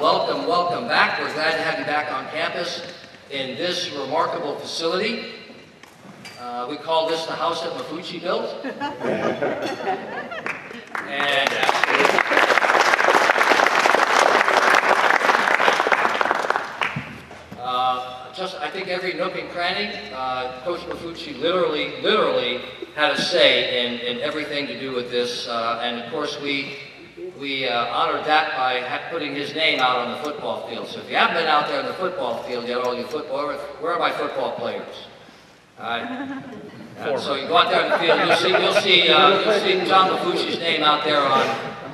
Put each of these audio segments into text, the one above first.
welcome back. We're glad to have you back on campus in this remarkable facility. We call this the house that Mafucci built. And I think every nook and cranny, Coach Mafucci literally had a say in everything to do with this. And of course, we honored that by putting his name out on the football field. So if you haven't been out there on the football field yet, all you footballers, where are my football players? So you go out there on the field, you'll see John Mafucci's name out there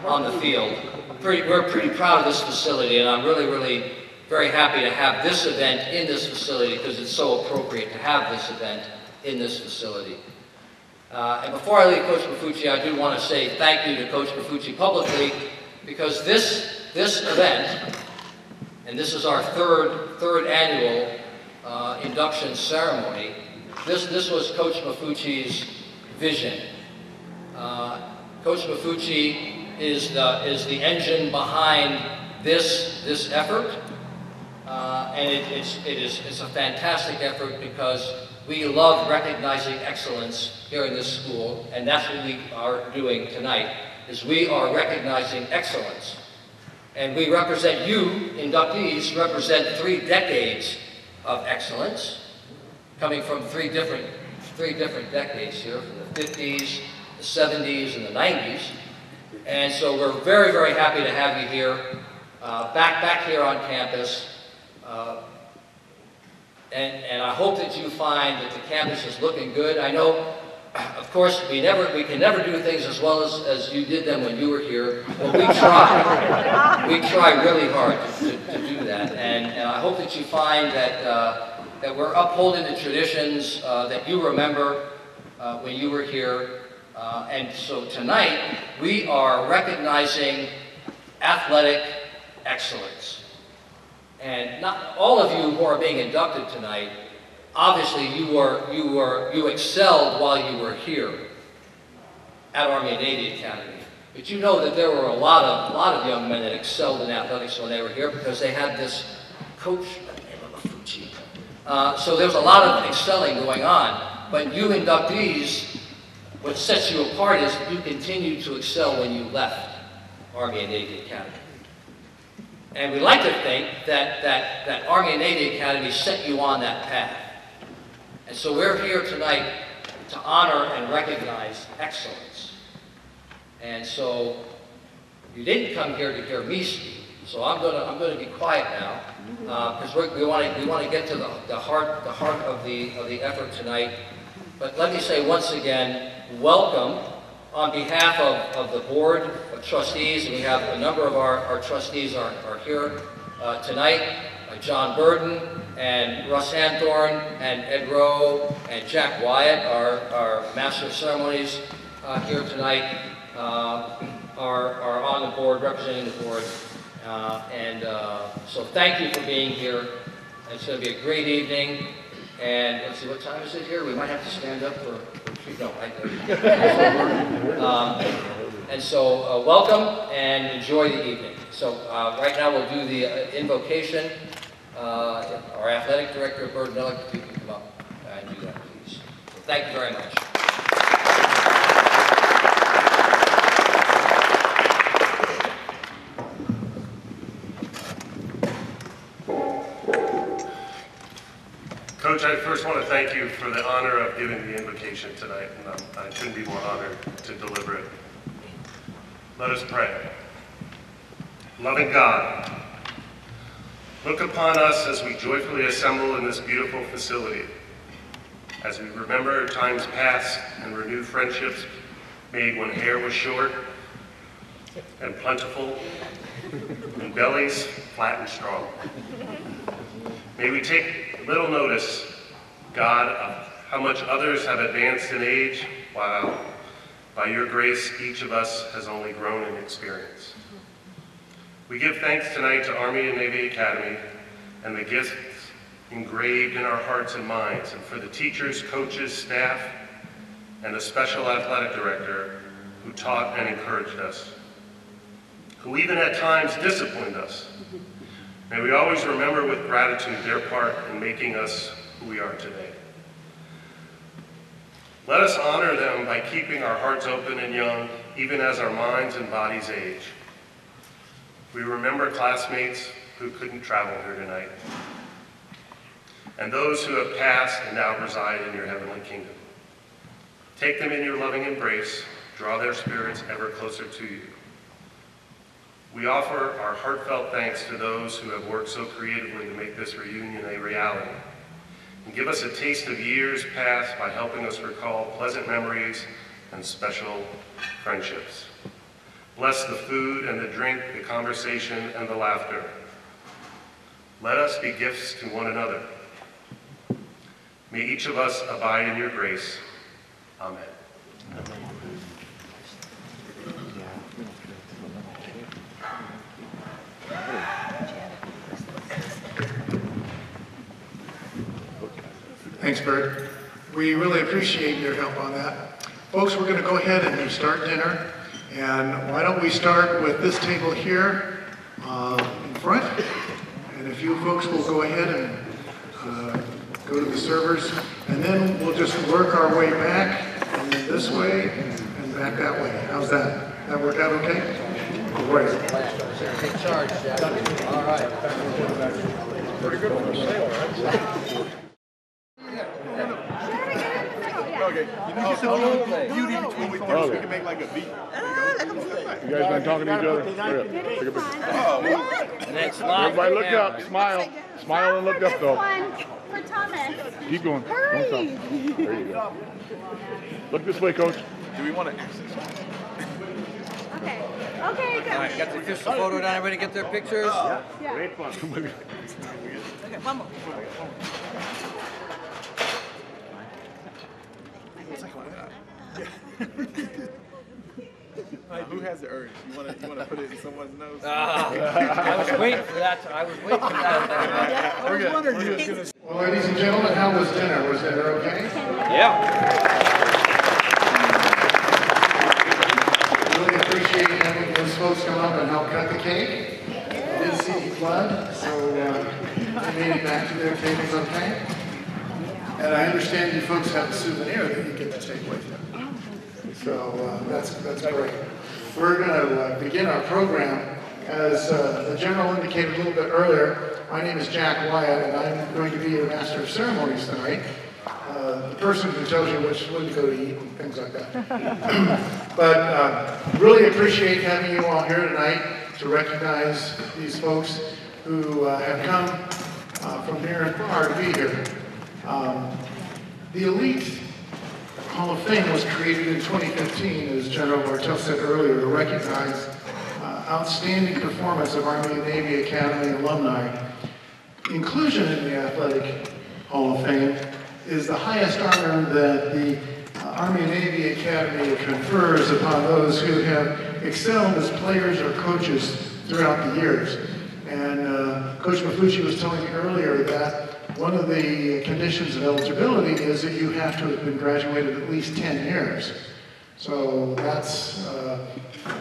on the field. We're pretty proud of this facility, and I'm really very happy to have this event in this facility because it's so appropriate to have this event in this facility. And before I leave Coach Mafucci, I do want to say thank you to Coach Mafucci publicly because this event, and this is our third annual induction ceremony, this was Coach Mafucci's vision. Coach Mafucci is the engine behind this effort, and it's a fantastic effort because we love recognizing excellence here in this school, and that's what we are doing tonight, is we are recognizing excellence. And we represent you, inductees, represent 3 decades of excellence, coming from three different decades here, from the 50s, the 70s, and the 90s. And so we're very happy to have you here, back here on campus. And I hope that you find that the campus is looking good. I know, of course, we can never do things as well as you did them when you were here, but we try. We try really hard to do that. And I hope that you find that we're upholding the traditions that you remember when you were here. And so tonight, we are recognizing athletic excellence. And not all of you who are being inducted tonight, obviously you excelled while you were here at Army and Navy Academy. But you know that there were a lot of young men that excelled in athletics when they were here because they had this coach by the name of Mafucci. So there's a lot of excelling going on. But you inductees, what sets you apart is you continued to excel when you left Army and Navy Academy. And we like to think that Army and Navy Academy set you on that path. And so we're here tonight to honor and recognize excellence. And so you didn't come here to hear me speak. So I'm gonna be quiet now because we want to get to the heart of the effort tonight. But let me say once again, welcome. On behalf of the Board of Trustees, and we have a number of our trustees are here tonight, John Burden and Russ Hanthorne and Ed Rowe and Jack Wyatt, our Master of Ceremonies here tonight, are on the board, representing the board. So thank you for being here. It's going to be a great evening. And let's see, what time is it here? We might have to stand up for no, and so welcome and enjoy the evening. So right now we'll do the invocation. Our athletic director, Bird Miller, if you can come up and do that, please. So thank you very much. Coach, I first want to thank you for the honor of giving the invocation tonight, and I couldn't be more honored to deliver it. Let us pray. Loving God, look upon us as we joyfully assemble in this beautiful facility, as we remember times past and renew friendships made when hair was short and plentiful, and bellies flat and strong. May we take little notice, God, of how much others have advanced in age, while by your grace each of us has only grown in experience. We give thanks tonight to Army and Navy Academy and the gifts engraved in our hearts and minds, and for the teachers, coaches, staff, and the special athletic director who taught and encouraged us, who even at times disciplined us, May we always remember with gratitude their part in making us who we are today. Let us honor them by keeping our hearts open and young, even as our minds and bodies age. We remember classmates who couldn't travel here tonight, and those who have passed and now reside in your heavenly kingdom. Take them in your loving embrace, draw their spirits ever closer to you. We offer our heartfelt thanks to those who have worked so creatively to make this reunion a reality, and give us a taste of years past by helping us recall pleasant memories and special friendships. Bless the food and the drink, the conversation and the laughter. Let us be gifts to one another. May each of us abide in your grace. Amen. Thanks, Bert. We really appreciate your help on that. Folks, we're going to go ahead and start dinner. And why don't we start with this table here in front. And if you folks will go ahead and go to the servers. And then we'll just work our way back and then this way and back that way. How's that? That work out okay? Great. Take charge, Jack. All right. Pretty good on the sail, right? Okay, you know, just a little beauty between the corners. We can make like a V. You guys been talking to each other? Take a picture. Oh, And then slide. Everybody look up, smile. Smile and look up though. For Thomas. Keep going. Hurry. Don't stop. There you go. Look this way, Coach. do we want to exercise? Okay. Okay, go. All right, got the official photo down. Everybody get their pictures? Yeah. Great fun. Who has the urge? You want to put it in someone's nose? I was waiting for that. I was waiting for that. We're good. Well, ladies and gentlemen, how was dinner? Was dinner okay? Yeah. Really appreciate having those folks come up and help cut the cake. Didn't see any blood, so they made it back to their tables okay. And I understand you folks have a souvenir that you get to take with you. So that's great. We're going to begin our program. As the general indicated a little bit earlier, my name is Jack Wyatt, and I'm going to be your master of ceremonies tonight. The person who tells you which food to go to eat and things like that. But really appreciate having you all here tonight to recognize these folks who have come from near and far to be here. The Elite Hall of Fame was created in 2015, as General Bartel said earlier, to recognize outstanding performance of Army and Navy Academy alumni. Inclusion in the Athletic Hall of Fame is the highest honor that the Army and Navy Academy confers upon those who have excelled as players or coaches throughout the years. And Coach Mafucci was telling me earlier that one of the conditions of eligibility is that you have to have been graduated at least 10 years. So that's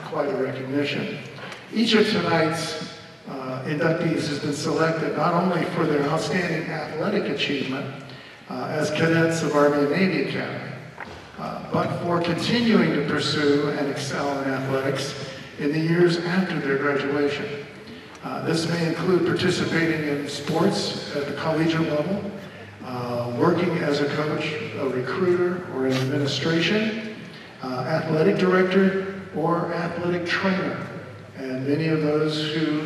quite a recognition. Each of tonight's inductees has been selected not only for their outstanding athletic achievement as cadets of Army and Navy Academy, but for continuing to pursue and excel in athletics in the years after their graduation. This may include participating in sports at the collegiate level, working as a coach, a recruiter, or in administration, athletic director, or athletic trainer. And many of those who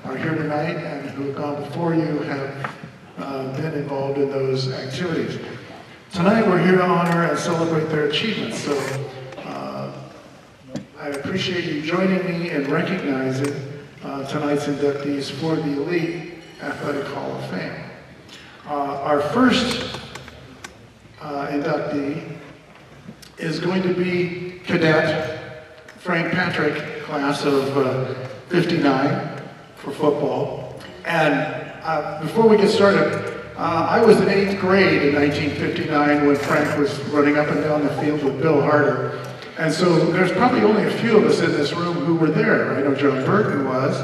are here tonight and who have gone before you have been involved in those activities. Tonight we're here to honor and celebrate their achievements. So I appreciate you joining me in recognizing tonight's inductees for the Elite Athletic Hall of Fame. Our first inductee is going to be Cadet Frank Patrick, class of 59 for football. And before we get started, I was in 8th grade in 1959 when Frank was running up and down the field with Bill Harder. And so there's probably only a few of us in this room who were there. I know John Burton was,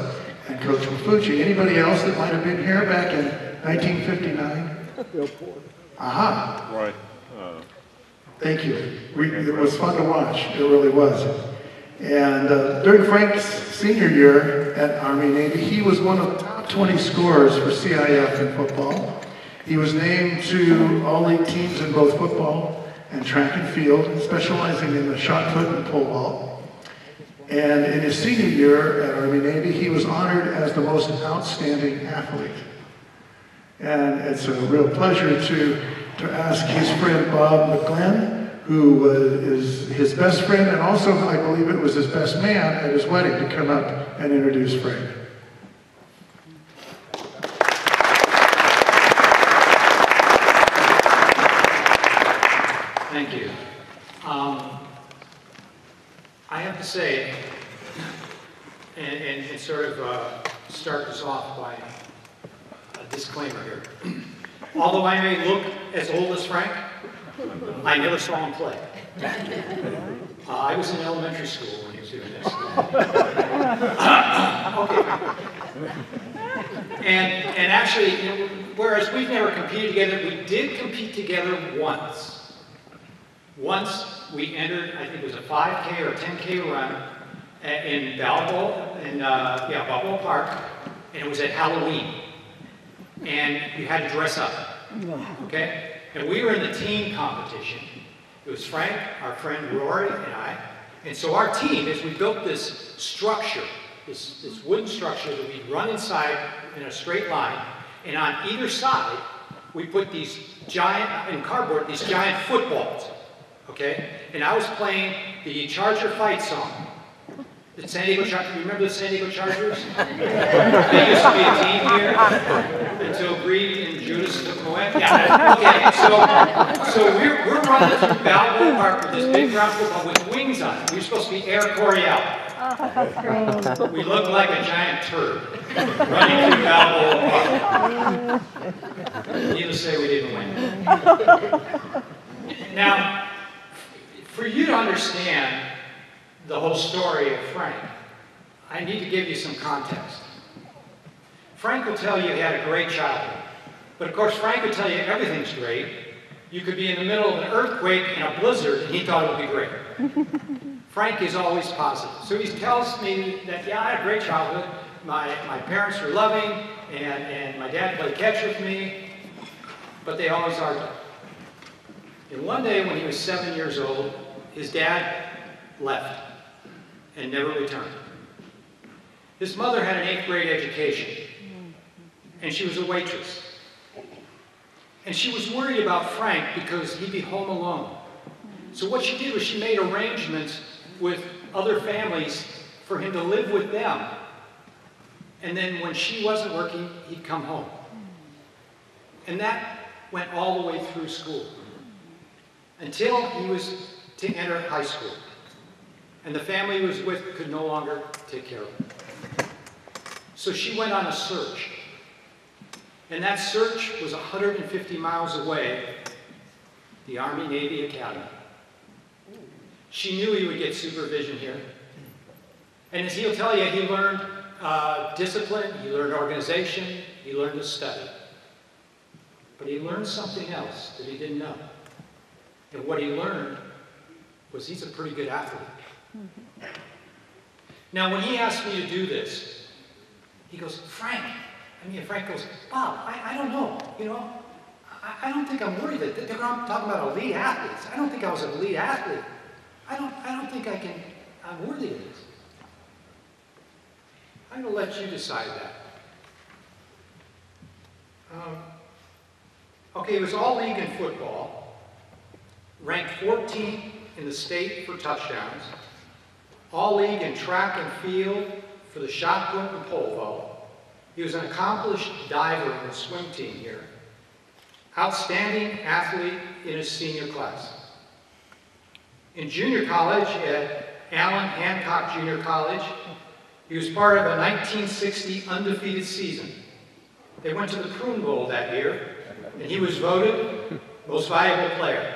and Coach Mafucci. Anybody else that might have been here back in 1959? Aha. Right. Thank you. It was fun to watch. It really was. And during Frank's senior year at Army-Navy, he was one of the top 20 scorers for CIF in football. He was named to all-league teams in both football and track and field, specializing in the shot put and pole vault. And in his senior year at Army-Navy, he was honored as the most outstanding athlete. And it's a real pleasure to ask his friend Bob McGlenn, who is his best friend, and also I believe it was his best man at his wedding, to come up and introduce Frank. Thank you. I have to say, and sort of start this off by a disclaimer here. Although I may look as old as Frank, I never saw him play. I was in elementary school when he was doing this. And actually, whereas we've never competed together, we did compete together once. Once we entered, I think it was a 5K or a 10K run in Balboa Park, and it was at Halloween. And you had to dress up, okay? And we were in the team competition. It was Frank, our friend Rory, and I. And so our team, as we built this structure, this wooden structure that we'd run inside in a straight line, and on either side, we put these giant, in cardboard, these giant footballs, okay? And I was playing the Charger Fight song. The San Diego Chargers, you remember the San Diego Chargers? They used to be a team here until Greed and Judas took them away. Yeah, okay, so we're running through Balboa Park with this big round football with wings on it. We were supposed to be Air Coryell. We looked like a giant turd running through Balboa Park. Needless to say, we didn't win. Now, for you to understand the whole story of Frank, I need to give you some context. Frank will tell you he had a great childhood. But of course, Frank would tell you everything's great. You could be in the middle of an earthquake and a blizzard, and he thought it would be great. Frank is always positive. So he tells me that, yeah, I had a great childhood. My parents were loving, and my dad played catch with me, but they always argued. And one day when he was 7 years old, his dad left and never returned. His mother had an 8th grade education, and she was a waitress. And she was worried about Frank because he'd be home alone. So what she did was she made arrangements with other families for him to live with them. And then when she wasn't working, he'd come home. And that went all the way through school until he was to enter high school. And the family he was with could no longer take care of him. So she went on a search. And that search was 150 miles away, the Army-Navy Academy. She knew he would get supervision here. And as he'll tell you, he learned discipline, he learned organization, he learned to study. But he learned something else that he didn't know. And what he learned was he's a pretty good athlete. Now, when he asked me to do this, he goes, Frank goes, Bob, I don't know, I don't think I'm worried that they're talking about elite athletes. I don't think I was an elite athlete. I don't think I'm worthy of this. I'm going to let you decide that. Okay, he was all league in football, ranked 14th in the state for touchdowns, all league in track and field for the shot put and pole vault. He was an accomplished diver in the swim team here. Outstanding athlete in his senior class. In junior college at Allen Hancock Junior College, he was part of a 1960 undefeated season. They went to the Prune Bowl that year, and he was voted most valuable player.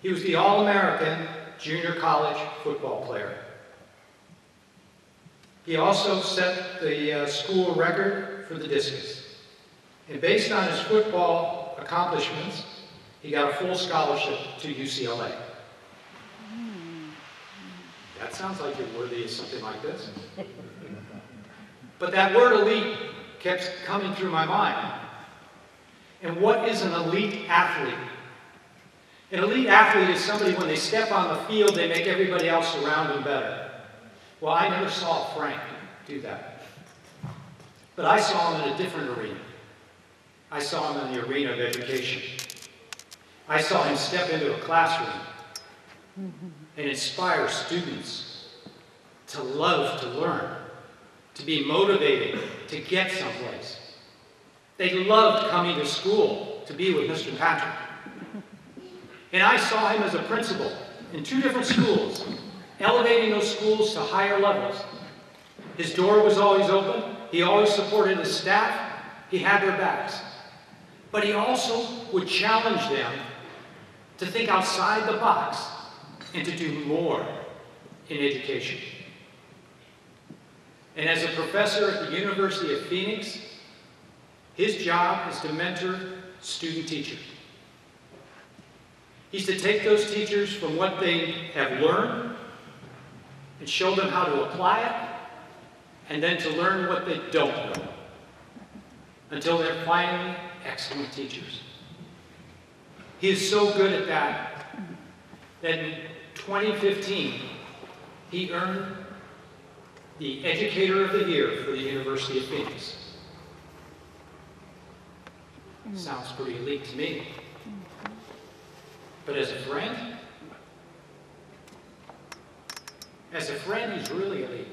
He was the All-American junior college football player. He also set the school record for the discus. And based on his football accomplishments, he got a full scholarship to UCLA. That sounds like you're worthy of something like this. But that word elite kept coming through my mind. And what is an elite athlete? An elite athlete is somebody, when they step on the field, they make everybody else around them better. Well, I never saw Frank do that. But I saw him in a different arena. I saw him in the arena of education. I saw him step into a classroom and inspire students to love to learn, to be motivated to get someplace. They loved coming to school to be with Mr. Patrick. And I saw him as a principal in 2 different schools, elevating those schools to higher levels. His door was always open. He always supported his staff. He had their backs. But he also would challenge them to think outside the box and to do more in education. And as a professor at the University of Phoenix, his job is to mentor student teachers. He's to take those teachers from what they have learned and show them how to apply it, and then to learn what they don't know, until they're finally excellent teachers. He is so good at that in 2015, he earned the Educator of the Year for the University of Phoenix. Sounds pretty elite to me. But as a friend, he's really elite.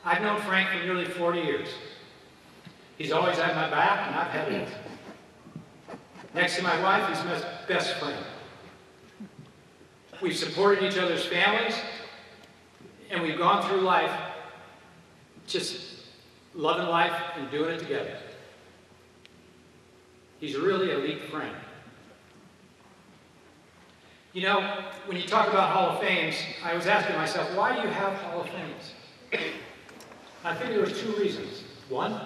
I've known Frank for nearly 40 years. He's always had my back, and I've had his. Next to my wife, he's my best friend. We've supported each other's families, and we've gone through life just loving life and doing it together. He's a really elite friend. You know, when you talk about Hall of Fames, I was asking myself, why do you have Hall of Fames? I think there were 2 reasons. One,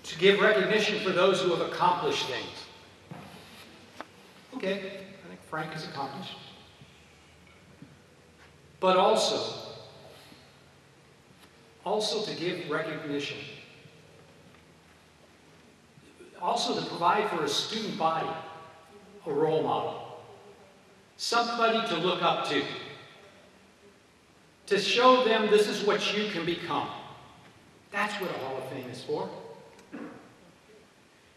to give recognition for those who have accomplished things. Okay, I think Frank has accomplished. But also to give recognition. Also to provide for a student body a role model. Somebody to look up to. To show them this is what you can become. That's what a Hall of Fame is for.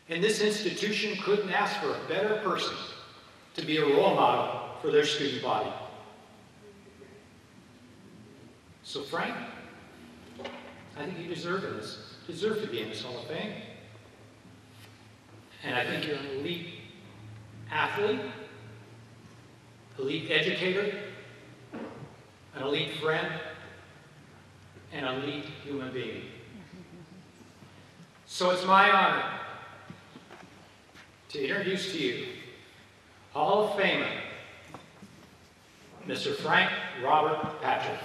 And this institution couldn't ask for a better person to be a role model for their student body. So Frank, I think you deserve to be in this Hall of Fame. And I think you're an elite athlete, elite educator, an elite friend, and an elite human being. So it's my honor to introduce to you Hall of Famer, Mr. Frank Robert Patrick.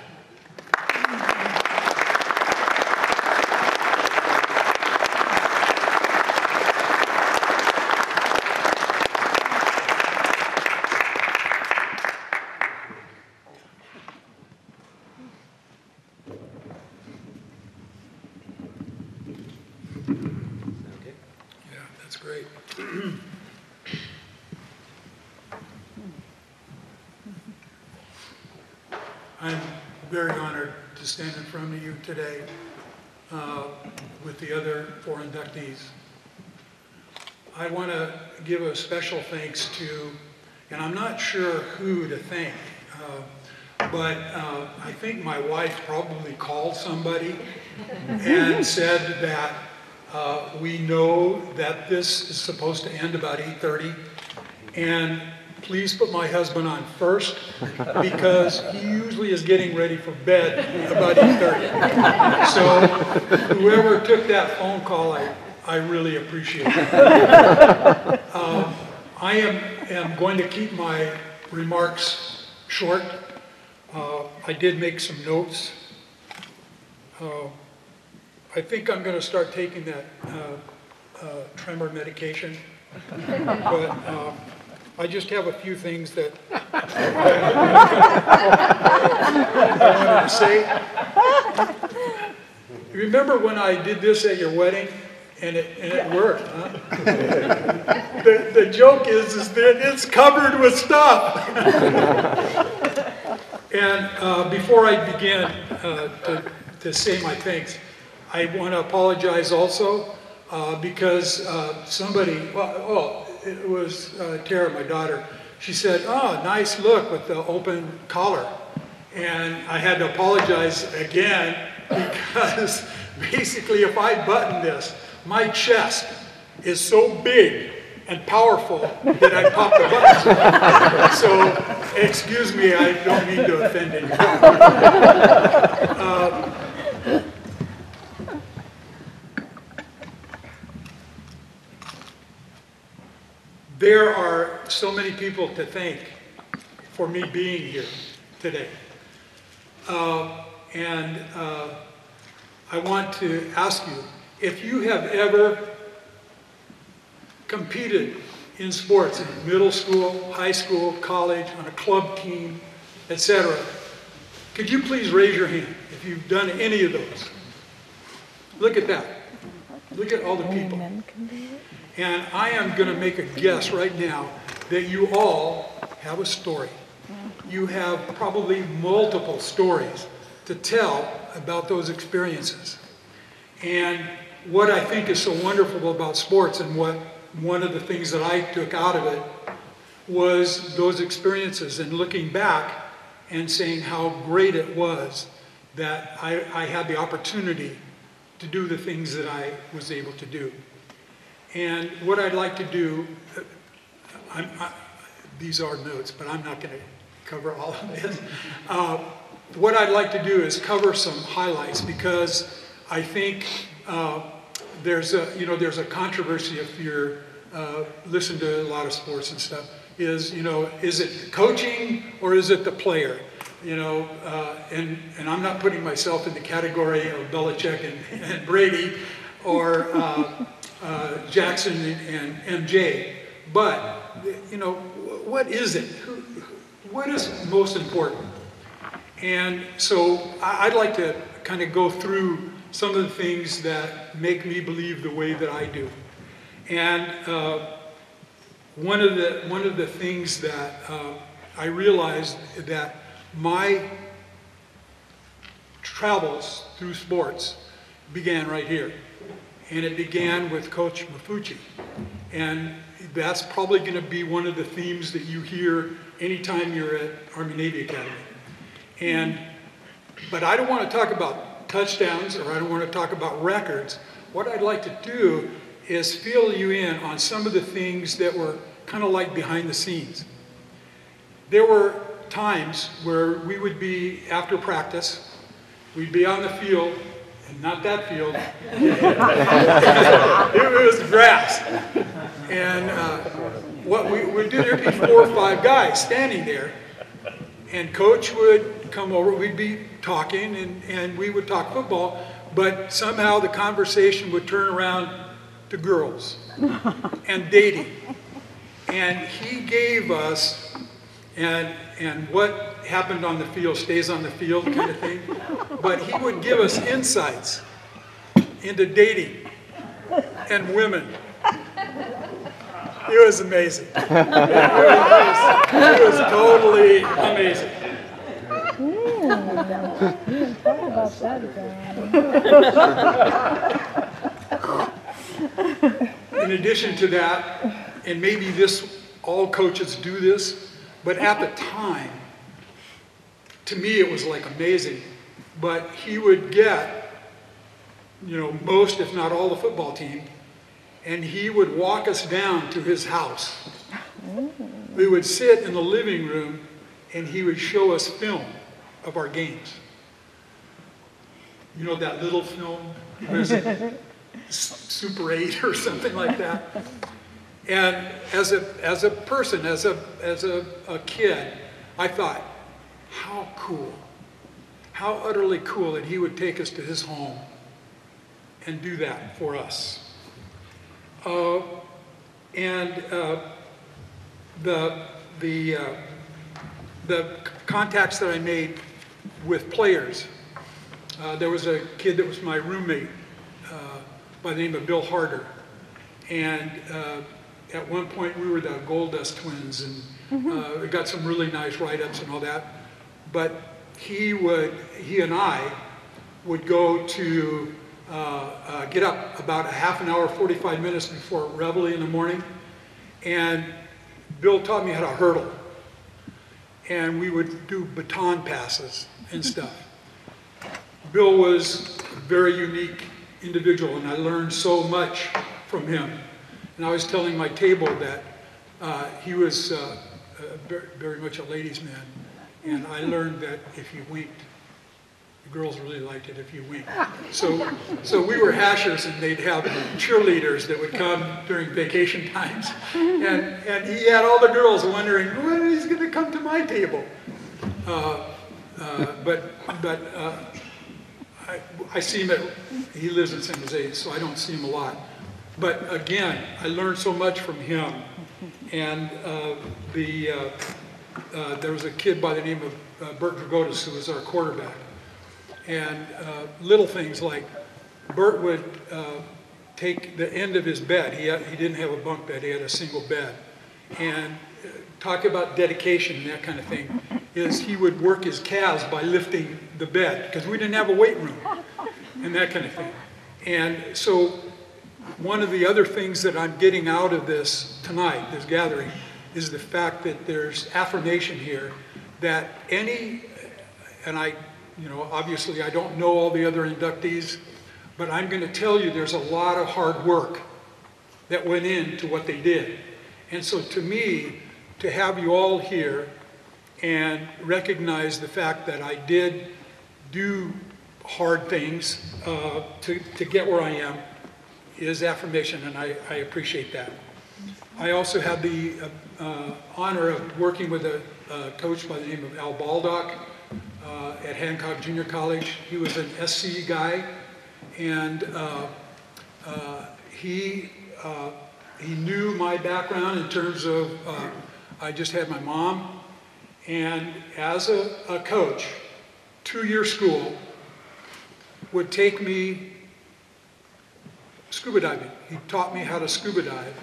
I'm very honored to stand in front of you today with the other 4 inductees. I want to give a special thanks to, and I'm not sure who to thank, but I think my wife probably called somebody and said that we know that this is supposed to end about 8:30, and please put my husband on first, because he usually is getting ready for bed about 8:30. So whoever took that phone call, I really appreciate it. I am going to keep my remarks short. I did make some notes. I think I'm going to start taking that tremor medication, but I just have a few things that I wanted to say. Remember when I did this at your wedding, and it worked, huh? The joke is that it's covered with stuff. And before I begin to say my thanks, I want to apologize also because somebody, it was Tara, my daughter, she said, "Oh, nice look with the open collar." And I had to apologize again because basically if I button this, my chest is so big and powerful that I pop the buttons. So, excuse me, I don't mean to offend anyone. There are so many people to thank for me being here today. I want to ask you, if you have ever competed in sports in middle school, high school, college, on a club team, etc., could you please raise your hand if you've done any of those? Look at that. Look at all the people. And I am going to make a guess right now that you all have a story. You have probably multiple stories to tell about those experiences. And what I think is so wonderful about sports, and what one of the things that I took out of it, was those experiences and looking back and saying how great it was that I had the opportunity to do the things that I was able to do. And what I'd like to do, these are notes, but I'm not going to cover all of this. What I'd like to do is cover some highlights, because I think there's a controversy if you're listen to a lot of sports and stuff. Is it coaching or is it the player? And I'm not putting myself in the category of Belichick and Brady or Jackson and MJ, but what is it? What is most important? And so I'd like to kind of go through some of the things that make me believe the way that I do. And one of the things that I realized that my travels through sports began right here. And it began with Coach Mafucci. And that's probably going to be one of the themes that you hear anytime you're at Army Navy Academy. But I don't want to talk about touchdowns, or I don't want to talk about records. What I'd like to do is fill you in on some of the things that were kind of like behind the scenes. There were times where we would be, after practice, we'd be on the field, and not that field, it was grass. And what we would do, there'd be 4 or 5 guys standing there, and Coach would come over, we'd be talking, and we would talk football, but somehow the conversation would turn around to girls and dating. And he gave us, and what happened on the field stays on the field kind of thing, but he would give us insights into dating and women. It was amazing. It was totally amazing. In addition to that, and maybe all coaches do this, but at the time, to me it was like amazing, but he would get, most if not all the football team, and he would walk us down to his house. We would sit in the living room and he would show us film of our games. You know that little film? Was it Super 8 or something like that? And as a person, as a kid, I thought, how cool, how utterly cool that he would take us to his home and do that for us. The contacts that I made with players, there was a kid that was my roommate by the name of Bill Harder, and at one point we were the Gold Dust Twins, and we got some really nice write-ups and all that. But he and I would go to get up about a half an hour, 45 minutes before reveille in the morning, and Bill taught me how to hurdle, and we would do baton passes and stuff. Bill was a very unique individual, and I learned so much from him. And I was telling my table that he was very much a ladies' man, and I learned that if you winked, the girls really liked it if you winked. So we were hashers, and they'd have cheerleaders that would come during vacation times, and he had all the girls wondering when he's going to come to my table. I see him he lives in San Jose, so I don't see him a lot. But again, I learned so much from him. And there was a kid by the name of Bert Dragotis, who was our quarterback. And little things like Bert would take the end of his bed. He didn't have a bunk bed, he had a single bed. And talk about dedication and that kind of thing, is he would work his calves by lifting the bed, because we didn't have a weight room and that kind of thing. And so one of the other things that I'm getting out of this tonight, this gathering, is the fact that there's affirmation here that obviously I don't know all the other inductees, but I'm going to tell you there's a lot of hard work that went into what they did. And so to me, to have you all here and recognize the fact that I did do hard things to get where I am is affirmation, and I appreciate that. I also had the honor of working with a coach by the name of Al Baldock at Hancock Junior College. He was an SC guy, and he knew my background in terms of I just had my mom, and as a coach, 2-year school would take me scuba diving. He taught me how to scuba dive.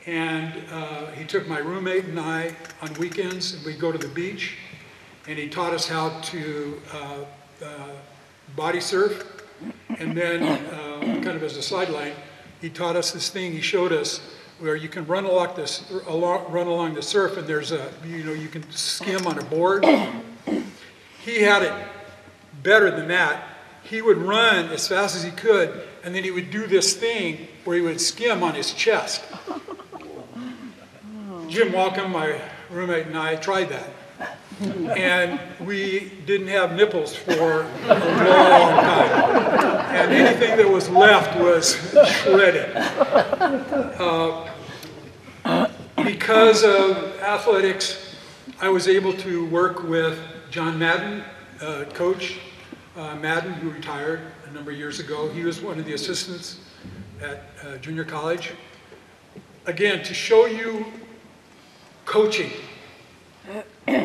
And he took my roommate and I on weekends, and we'd go to the beach, and he taught us how to body surf. And then, kind of as a sideline, he taught us this thing. He showed us where you can run along the surf, and there's you can skim on a board. He had it better than that. He would run as fast as he could, and then he would do this thing where he would skim on his chest. Jim Walcom, my roommate, and I tried that. And we didn't have nipples for a long time. And anything that was left was shredded. Because of athletics, I was able to work with John Madden, Coach Madden, who retired a number of years ago. He was one of the assistants at junior college. Again, to show you coaching,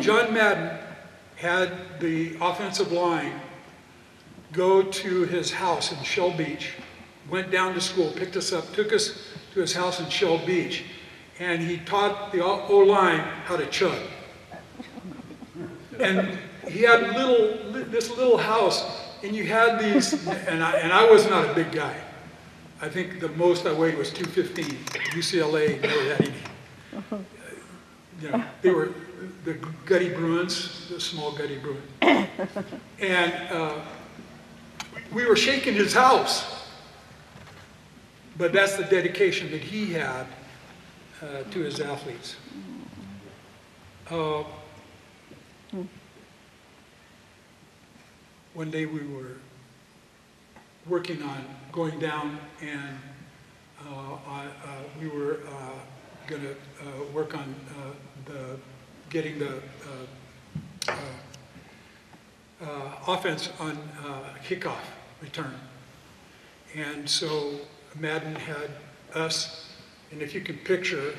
John Madden had the offensive line go to his house in Shell Beach, went down to school, picked us up, took us to his house in Shell Beach, and he taught the O-line how to chug. And he had this little house, and you had these, and I was not a big guy. I think the most I weighed was 215. UCLA never had any. They were the Gutty Bruins, the small Gutty Bruins. And we were shaking his house. But that's the dedication that he had to his athletes. One day we were working on going down, and we were going to work on getting the offense on kickoff return. And so Madden had us, and if you can picture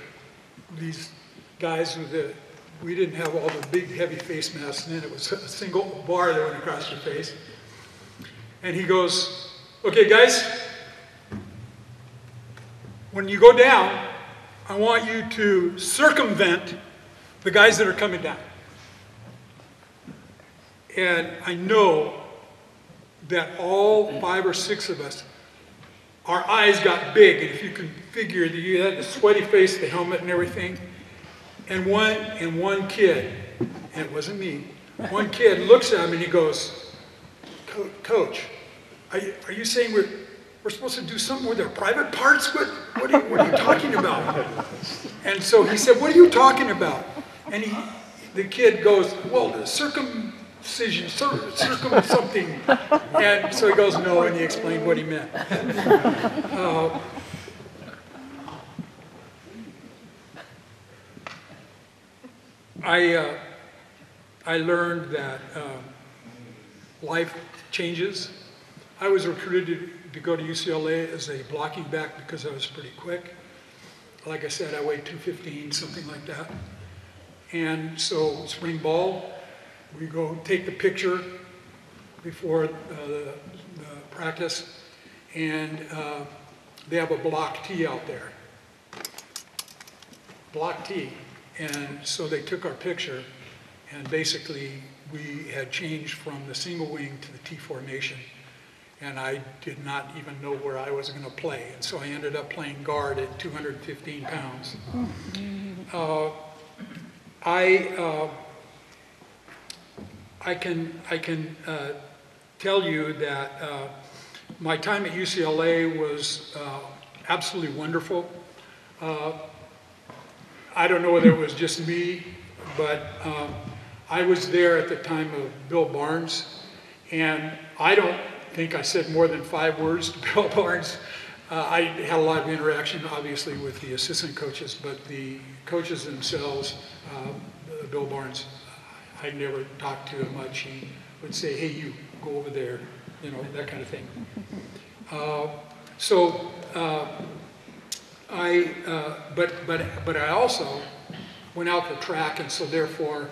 these guys with the, we didn't have all the big heavy face masks then, it was a single bar that went across your face. And he goes, okay guys, when you go down, I want you to circumvent the guys that are coming down. And I know that all 5 or 6 of us, our eyes got big, and if you can figure that you had the sweaty face, the helmet and everything, and one kid, and it wasn't me, one kid looks at me and he goes, Coach, are you saying we're supposed to do something with our private parts? What are you talking about? And so he said, what are you talking about? And the kid goes, well, the circumcision, circum something. And so he goes, no, and he explained what he meant. I learned that life changes. I was recruited to go to UCLA as a blocking back because I was pretty quick. Like I said, I weighed 215, something like that. And so spring ball, we go take the picture before the practice, and they have a block tee out there. Block tee. And so they took our picture, and basically we had changed from the single wing to the T formation. And I did not even know where I was going to play. And so I ended up playing guard at 215 pounds. I can tell you that my time at UCLA was absolutely wonderful. I don't know whether it was just me, but I was there at the time of Bill Barnes, and I don't think I said more than 5 words to Bill Barnes. I had a lot of interaction, obviously, with the assistant coaches, but the coaches themselves, Bill Barnes, I never talked to him much. He would say, hey, you, go over there, you know, that kind of thing. But I also went out for track, and so therefore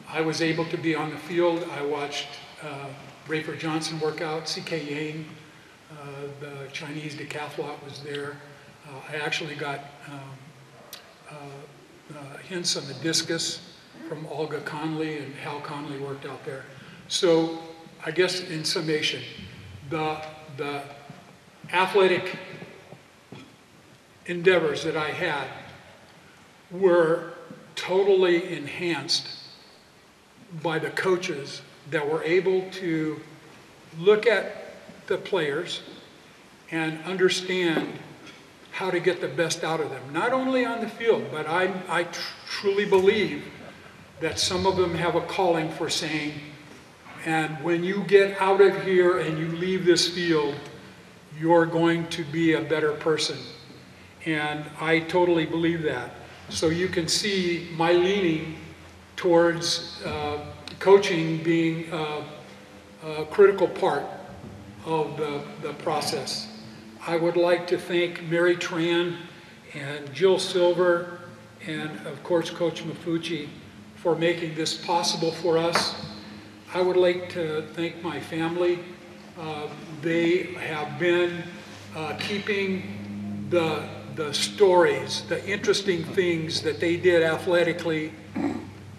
I was able to be on the field. I watched Rayford Johnson work out, C.K. Yang, the Chinese decathlete was there. I actually got hints on the discus from Olga Conley, and Hal Conley worked out there. So I guess in summation, the athletic endeavors that I had were totally enhanced by the coaches that were able to look at the players and understand how to get the best out of them. Not only on the field, but I truly believe that some of them have a calling for saying, and when you get out of here and you leave this field, you're going to be a better person. And I totally believe that. So you can see my leaning towards coaching being a critical part of the process. I would like to thank Mary Tran and Jill Silver and of course Coach Mafucci for making this possible for us. I would like to thank my family. They have been keeping the stories, the interesting things that they did athletically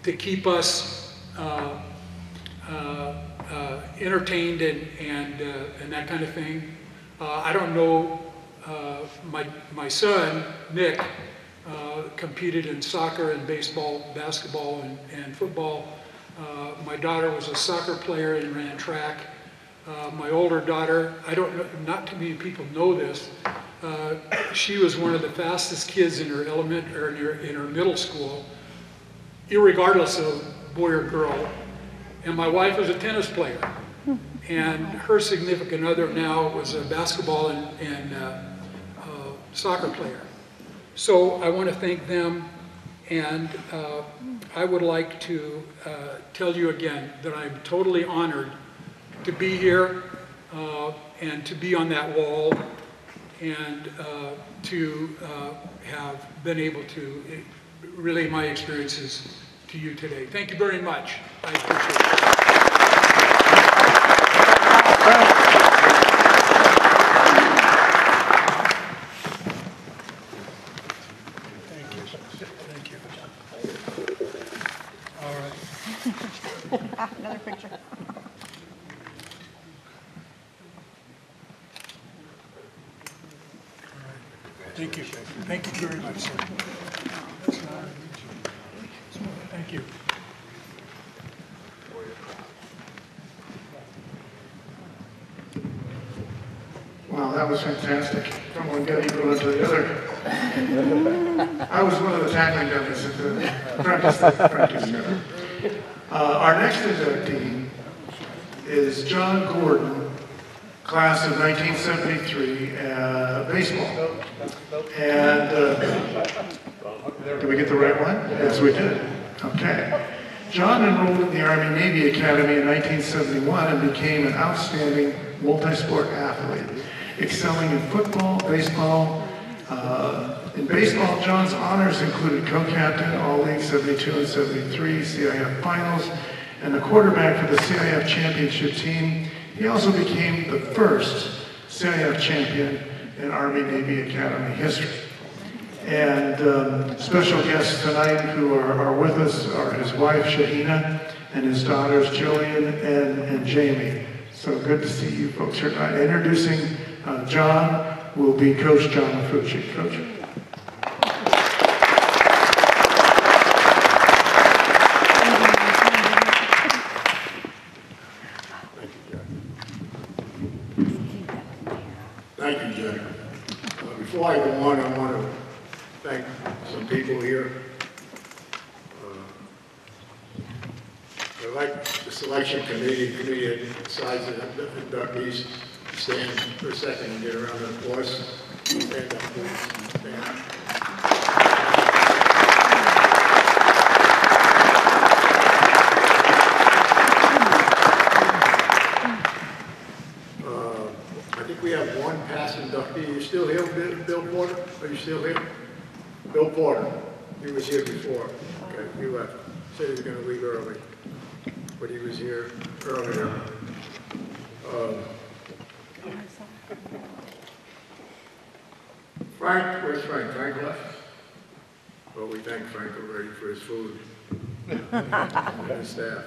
to keep us entertained and that kind of thing. I don't know, my son, Nick, competed in soccer and baseball, basketball, and football. My daughter was a soccer player and ran track. My older daughter, I don't know, not too many people know this, she was one of the fastest kids in her in her middle school, irregardless of boy or girl. And my wife was a tennis player, and her significant other now was a basketball and soccer player. So I want to thank them, And I would like to tell you again that I'm totally honored to be here and to be on that wall and to have been able to relay my experiences to you today. Thank you very much. I appreciate it. Thank you. All right. Another picture. Thank you. Thank you very much, sir. Thank you. Wow, that was fantastic. From one guy going to the other. I was one of the tackling dummies at the practice center. Our next inductee is John Gordon, class of 1973, baseball. And did we get the right one? Yes, we did. Okay. John enrolled in the Army-Navy Academy in 1971 and became an outstanding multi-sport athlete, excelling in football, baseball. In baseball, John's honors included co-captain, All-League 72 and 73, CIF finals, and the quarterback for the CIF championship team. He also became the first CIF champion in Army-Navy Academy history. And special guests tonight who are with us are his wife, Shahina, and his daughters, Jillian and Jamie. So good to see you folks here tonight. Introducing John will be Coach John Mafucci. Coach. Thank you, Jack. Before I go on, I want to thank some people here. I like the selection committee that decides the inductees to stand for a second and get around the applause. Stand up, please. Stand. I think we have one past inductee. Are you still here, Bill Porter? Are you still here? Bill Porter. He was here before. Okay, he left. Said he was going to leave early, but he was here earlier. Frank, where's Frank? Frank left? Well, we thank Frank already for his food and his staff.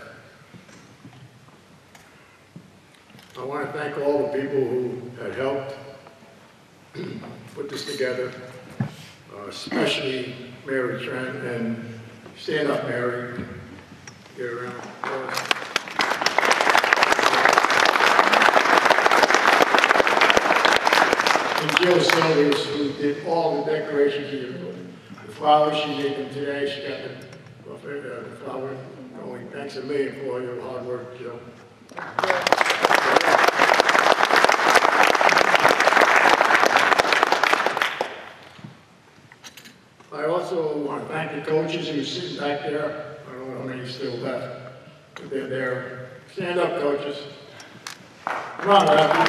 I want to thank all the people who had helped put this together, especially Mary Trent, and stand up, Mary. Get around. And Jill Silvers, who did all the decorations here. The flowers, she made them today. She got the flower going. Thanks a million for all your hard work, Jill. I also want to thank the coaches who are sitting back there. I don't know how many still left, but they're there. Stand up, coaches. Come on, Rafi.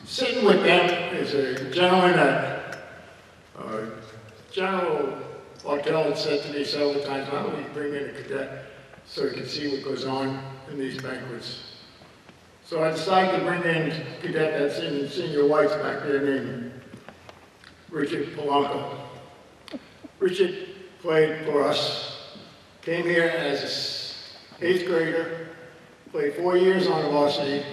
Sitting with them is a gentleman that General Bartell had said to me several times, why don't we bring in a cadet so he can see what goes on in these banquets. So I decided to bring in a cadet that's in senior whites back there named Richard Polanco. Richard played for us, came here as an 8th grader, played 4 years on the varsity.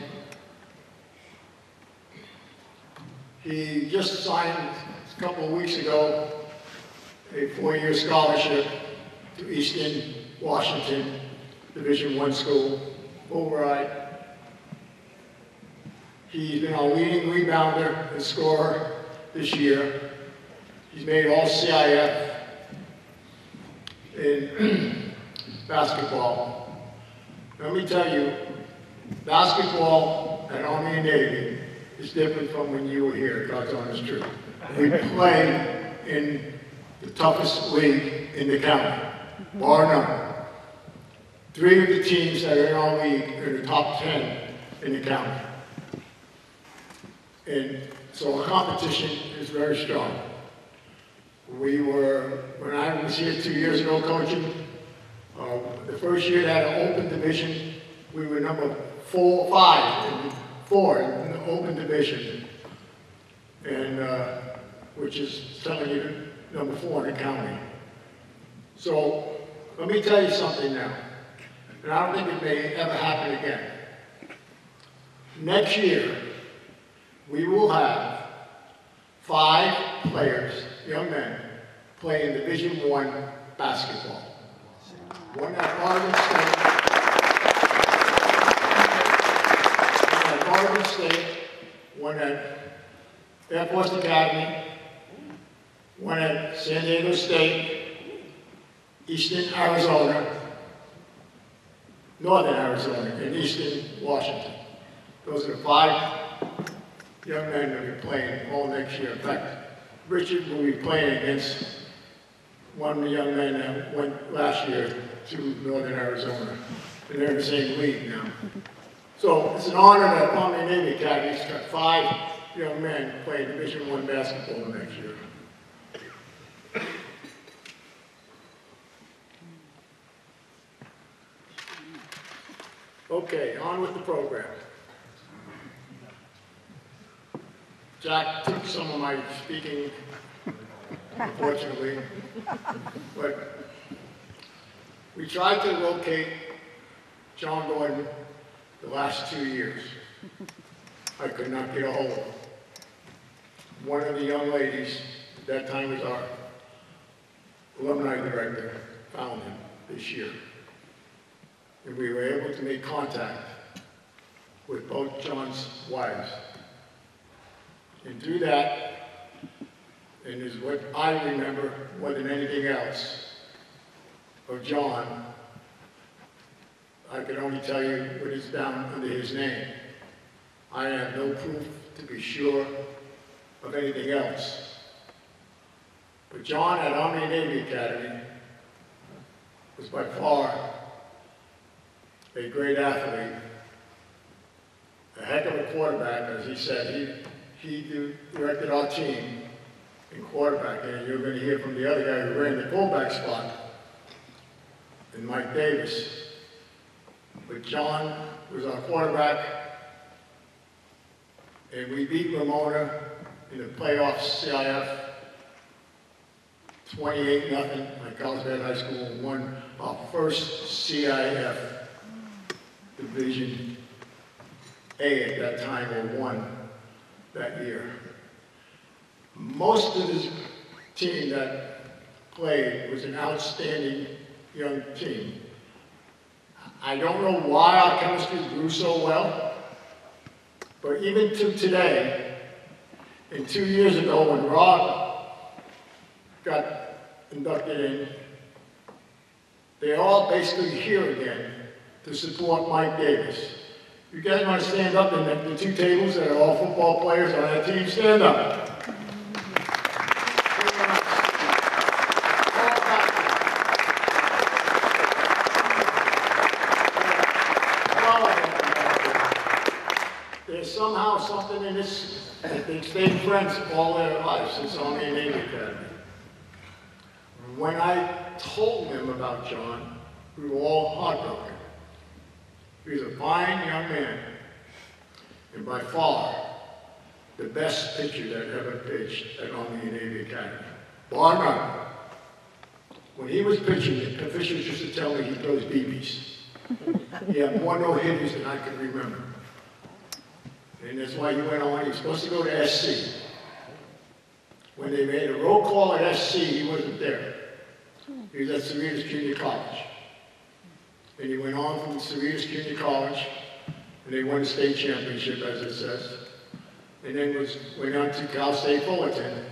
He just signed a couple of weeks ago a 4-year scholarship to Eastern Washington Division I school, full ride. He's been our leading rebounder and scorer this year. He's made all CIF in basketball. Let me tell you, basketball at Army and Navy is different from when you were here, God's honest truth. We play in the toughest league in the county, bar none. 3 of the teams that are in our league are in the top 10 in the county. And so our competition is very strong. When I was here 2 years ago coaching, the first year that had an open division, we were number 4 in the open division, and which is telling you number 4 in the county. So let me tell you something now, and I don't think it may ever happen again. Next year, we will have 5 players, young men, playing Division I basketball. One at Oregon State, one at Air Force Academy, one at San Diego State, Eastern Arizona, Northern Arizona, and Eastern Washington. Those are the 5 young men that will be playing all next year. In fact, Richard will be playing against one of the young men that went last year to Northern Arizona. And they're in the same league now. So it's an honor that Army and Navy Academy's got 5 young men playing Division I basketball next year. Okay, on with the program. Jack took some of my speaking, unfortunately, but we tried to locate John Gordon the last 2 years. I could not get a hold of him. One of the young ladies, at that time was our alumni director, found him this year. And we were able to make contact with both John's wives. And through that, and is what I remember more than anything else of John, I can only tell you what is down under his name. I have no proof to be sure of anything else. But John at Army and Navy Academy was by far a great athlete, a heck of a quarterback, as he said. He directed our team in quarterbacking, and you're going to hear from the other guy who ran the fullback spot, and Mike Davis. But John was our quarterback, and we beat Ramona in the playoffs CIF 28-0 at Carlsbad High School, and won our first CIF Division A at that time, or 1 that year. Most of his team that played was an outstanding young team. I don't know why our chemistry grew so well, but even to today, and 2 years ago when Rob got inducted in, they're all basically here again to support Mike Davis. You guys want to stand up, and the 2 tables that are all football players on that team, stand up. There's somehow something in this that they've stayed friends all their lives since Army and Navy Academy. When I told them about John, we were all heartbroken. He was a fine young man, and by far the best pitcher that ever pitched at Army and Navy Academy. Bar none. When he was pitching, the officials used to tell me he throws BBs. He had more no-hitters than I could remember. And that's why he went on. He was supposed to go to SC. When they made a roll call at SC, he wasn't there. He was at Cerritos Junior College. And he went on from Cerritos Junior College, and they won the state championship, as it says. And then went on to Cal State Fullerton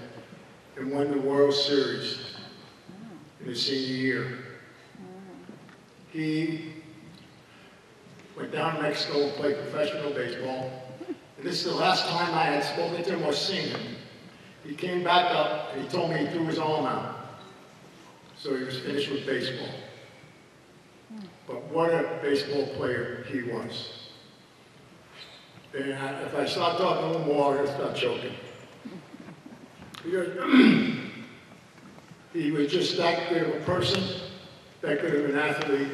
and won the World Series in his senior year. He went down to Mexico and played professional baseball. And this is the last time I had spoken to him or seen him. He came back up and he told me he threw his arm out. So he was finished with baseball. But what a baseball player he was. And if I start talking a little more, I'm going to start choking. He was just that good of a person, that good of an athlete.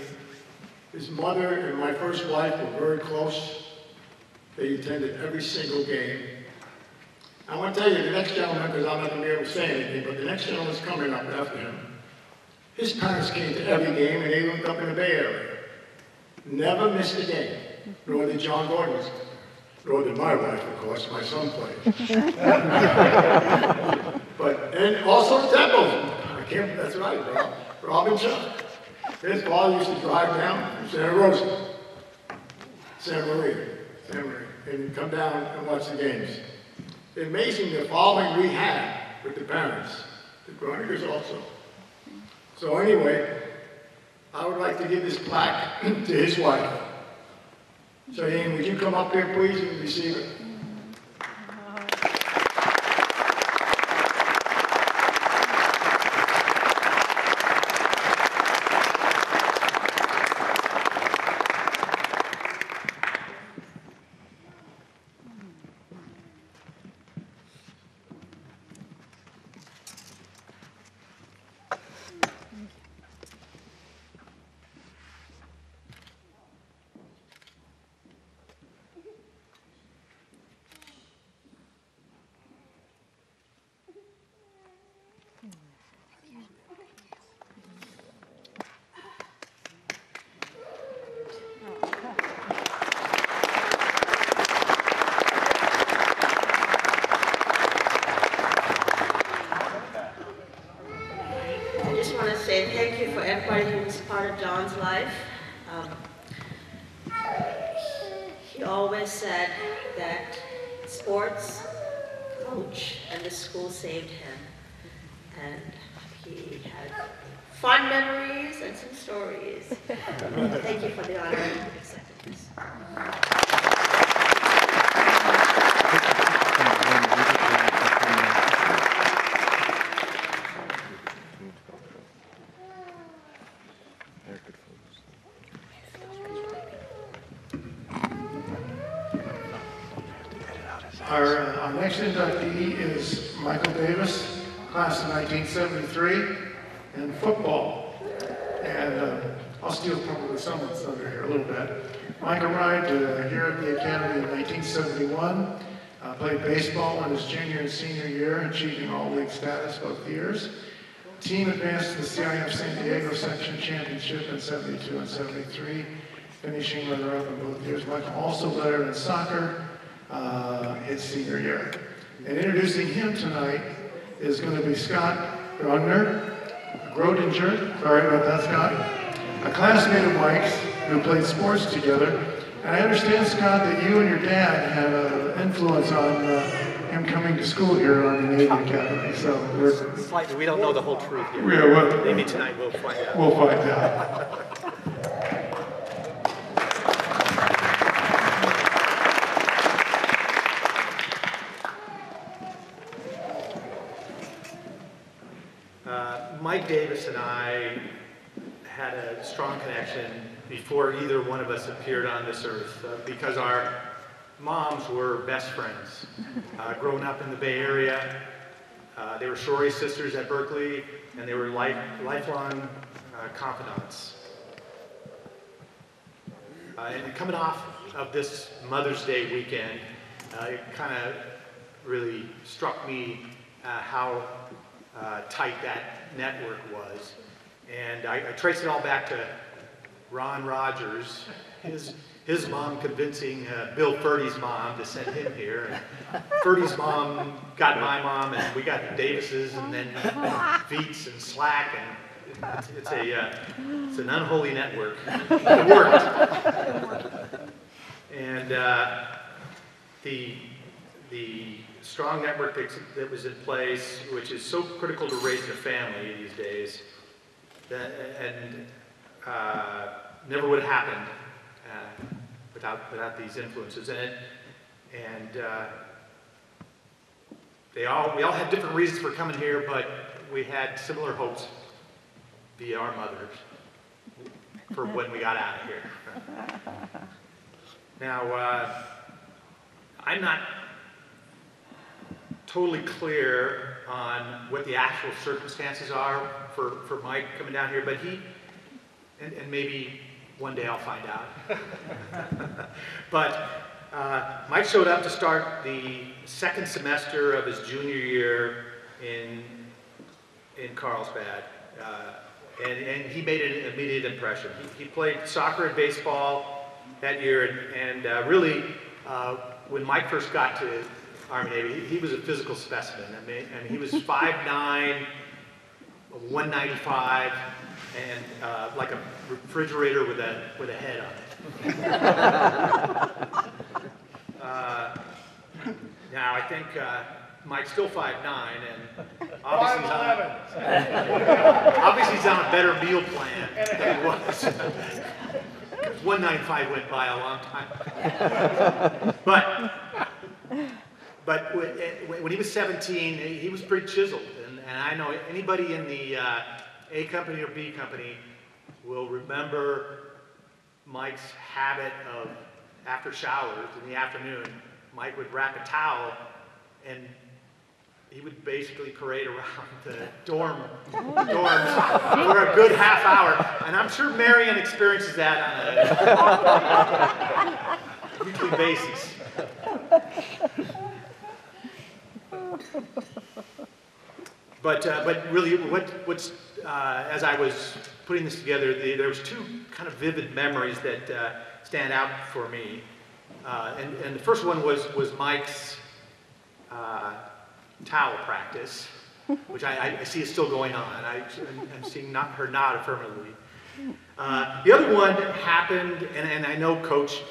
His mother and my first wife were very close. They attended every single game. I want to tell you, the next gentleman, because I'm not going to be able to say anything, but the next gentleman's coming up after him. His parents came to every game, and they lived up in the Bay Area. Never missed a game, nor did John Gordon's. Nor did my wife, of course, my son played. And also Temple. That's right, Robin Chuck. His father used to drive down from Santa Rosa, Santa Maria, and come down and watch the games. Amazing the following we had with the parents, the Groeningers also. So anyway, I would like to give this plaque to his wife. So Ian, would you come up here please and receive it? Thank you for everybody who was part of John's life. He always said that sports, coach, and the school saved him. And he had fun memories and some stories. Thank you for the honor of accepting this. Our next inductee is Michael Davis, class of 1973, in football. And I'll steal probably someone's thunder here a little bit. Mike arrived here at the Academy in 1971, played baseball in his junior and senior year, achieving all-league status both years. Team advanced to the CIF San Diego section championship in 72 and 73, finishing runner-up in both years. Michael also lettered in soccer his senior year. And introducing him tonight is going to be Scott Grodinger, sorry about that, Scott, a classmate of Mike's who played sports together. And I understand, Scott, that you and your dad had an influence on him coming to school here on the Navy Academy. So Slightly, we don't know the whole truth yet. Yeah, well, maybe tonight we'll find out. We'll find out. Mike Davis and I had a strong connection before either one of us appeared on this earth because our moms were best friends. Growing up in the Bay Area, they were sorority sisters at Berkeley, and they were lifelong confidants. And coming off of this Mother's Day weekend, it kind of really struck me how tight that network was. And I traced it all back to Ron Rogers, his mom convincing Bill Ferdy's mom to send him here. And Ferdy's mom got my mom, and we got the Davises, and then Veets and Slack, and it's an unholy network. It worked. And the strong network that was in place, which is so critical to raising a family these days, never would have happened without these influences in it. And we all had different reasons for coming here, but we had similar hopes via our mothers for when we got out of here. Now, I'm not totally clear on what the actual circumstances are for Mike coming down here, but and maybe one day I'll find out. But Mike showed up to start the second semester of his junior year in Carlsbad, and he made an immediate impression. He played soccer and baseball that year, and really, when Mike first got to Army Navy, he was a physical specimen. I mean he was 5'9", 195, and like a refrigerator with a head on it. Now I think Mike's still 5'9", and obviously he's on a better meal plan than he was. 195 went by a long time. But when he was 17, he was pretty chiseled, and I know anybody in the A company or B company will remember Mike's habit of, after showers in the afternoon, Mike would wrap a towel and he would basically parade around the dorms for a good half hour. And I'm sure Marion experiences that on a weekly basis. But really, what's as I was putting this together, there was two kind of vivid memories that stand out for me. And the first one was Mike's towel practice, which I see is still going on. I'm seeing her nod affirmatively. The other one happened, and I know, Coach,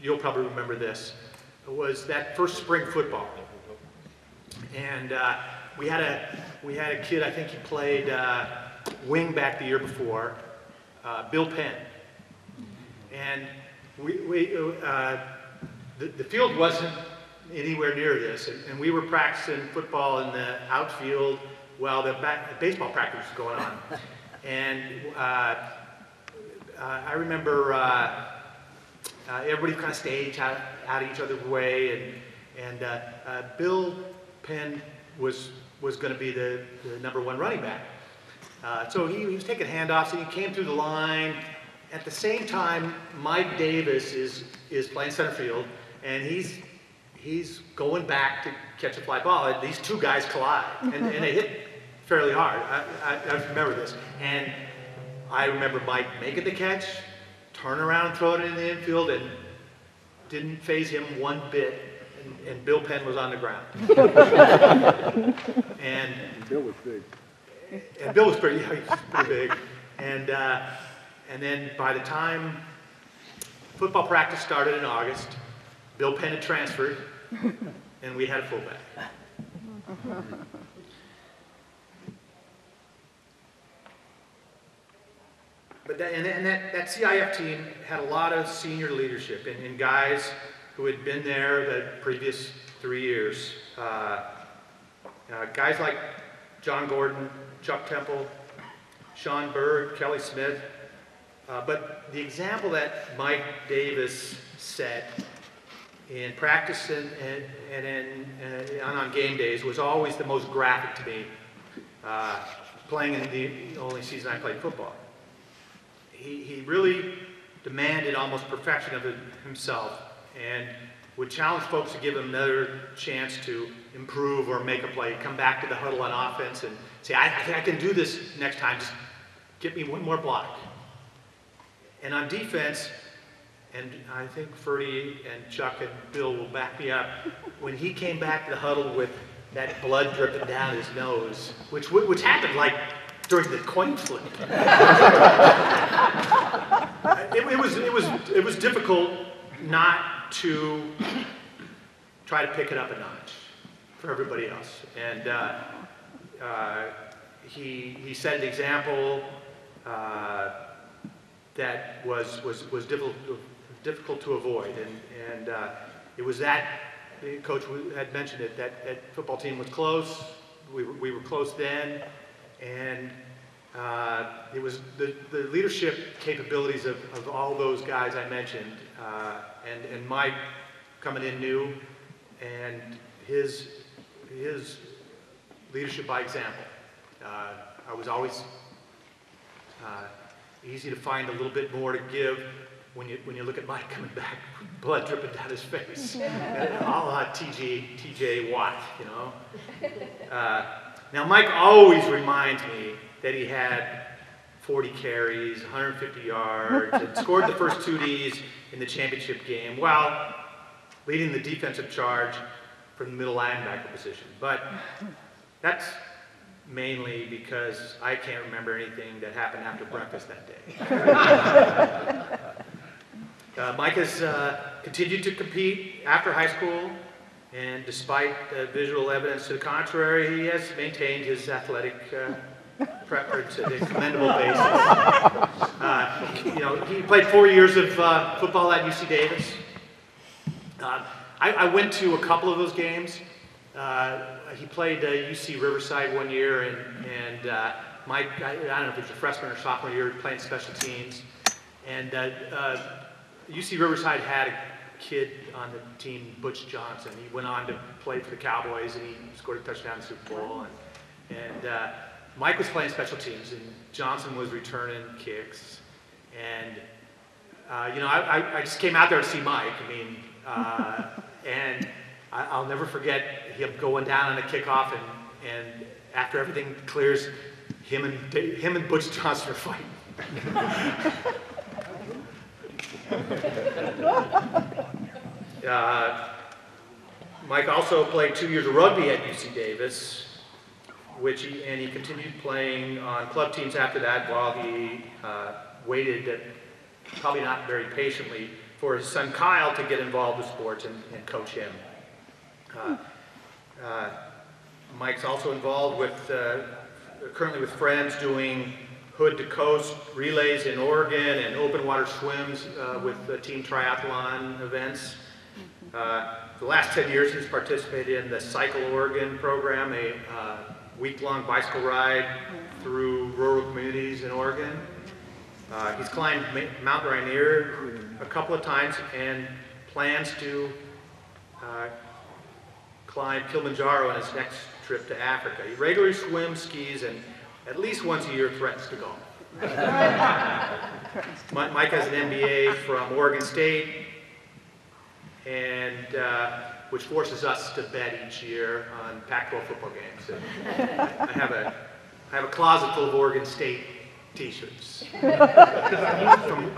you'll probably remember this, was that first spring football. And we had a kid, I think he played wing back the year before, Bill Penn. And the field wasn't anywhere near this, and we were practicing football in the outfield while the baseball practice was going on. And I remember everybody kind of stayed out of each other's way, and Bill Penn was going to be the #1 running back. So he was taking handoffs, and he came through the line. At the same time, Mike Davis is playing center field, and he's going back to catch a fly ball, and these two guys collide, and they hit fairly hard. I remember this. And I remember Mike making the catch, turn around and throw it in the infield, and didn't faze him one bit, and Bill Penn was on the ground. and Bill was big. And Bill was pretty big. And then by the time football practice started in August, Bill Penn had transferred, and we had a fullback. But that CIF team had a lot of senior leadership and guys who had been there the previous 3 years. Guys like John Gordon, Chuck Temple, Sean Berg, Kelly Smith. But the example that Mike Davis set in practice and on game days was always the most graphic to me, playing in the only season I played football. He really demanded almost perfection of himself and would challenge folks to give him another chance to improve or make a play, come back to the huddle on offense and say, I think I can do this next time, just get me one more block. And on defense, and I think Ferdy and Chuck and Bill will back me up, when he came back to the huddle with that blood dripping down his nose, which happened like during the coin flip. It was difficult not to try to pick it up a notch for everybody else. And he set an example that was difficult to avoid. And it was that, Coach had mentioned it, that football team was close. We were close then. And it was the leadership capabilities of all those guys I mentioned, and Mike coming in new, and his leadership by example. I was always easy to find a little bit more to give when you look at Mike coming back, blood dripping down his face, a la TJ Watt, you know. Now Mike always reminds me that he had 40 carries, 150 yards, and scored the first 2 Ds in the championship game while leading the defensive charge from the middle linebacker position. But that's mainly because I can't remember anything that happened after breakfast that day. Mike has continued to compete after high school, and despite visual evidence to the contrary, he has maintained his athletic preference at a commendable basis. You know, he played 4 years of football at UC Davis. I went to a couple of those games. He played UC Riverside 1 year, and Mike, I don't know if it was a freshman or sophomore year, playing special teams. And UC Riverside had a kid on the team, Butch Johnson. He went on to play for the Cowboys, and he scored a touchdown in the Super Bowl. And Mike was playing special teams, and Johnson was returning kicks. And, you know, I just came out there to see Mike. I mean, and I'll never forget him going down on a kickoff, and after everything clears, him and Butch Johnson are fighting. Mike also played 2 years of rugby at UC Davis, and he continued playing on club teams after that while he waited, probably not very patiently, for his son Kyle to get involved with sports and coach him. Mike's also involved with, currently with friends, doing hood to coast relays in Oregon and open water swims with team triathlon events. The last 10 years he's participated in the Cycle Oregon program, a week-long bicycle ride through rural communities in Oregon. He's climbed Mount Rainier a couple of times and plans to climb Kilimanjaro on his next trip to Africa. He regularly swims, skis, and at least once a year threatens to golf. Mike has an MBA from Oregon State, and which forces us to bet each year on Pac-12 football games. And I have a closet full of Oregon State T-shirts from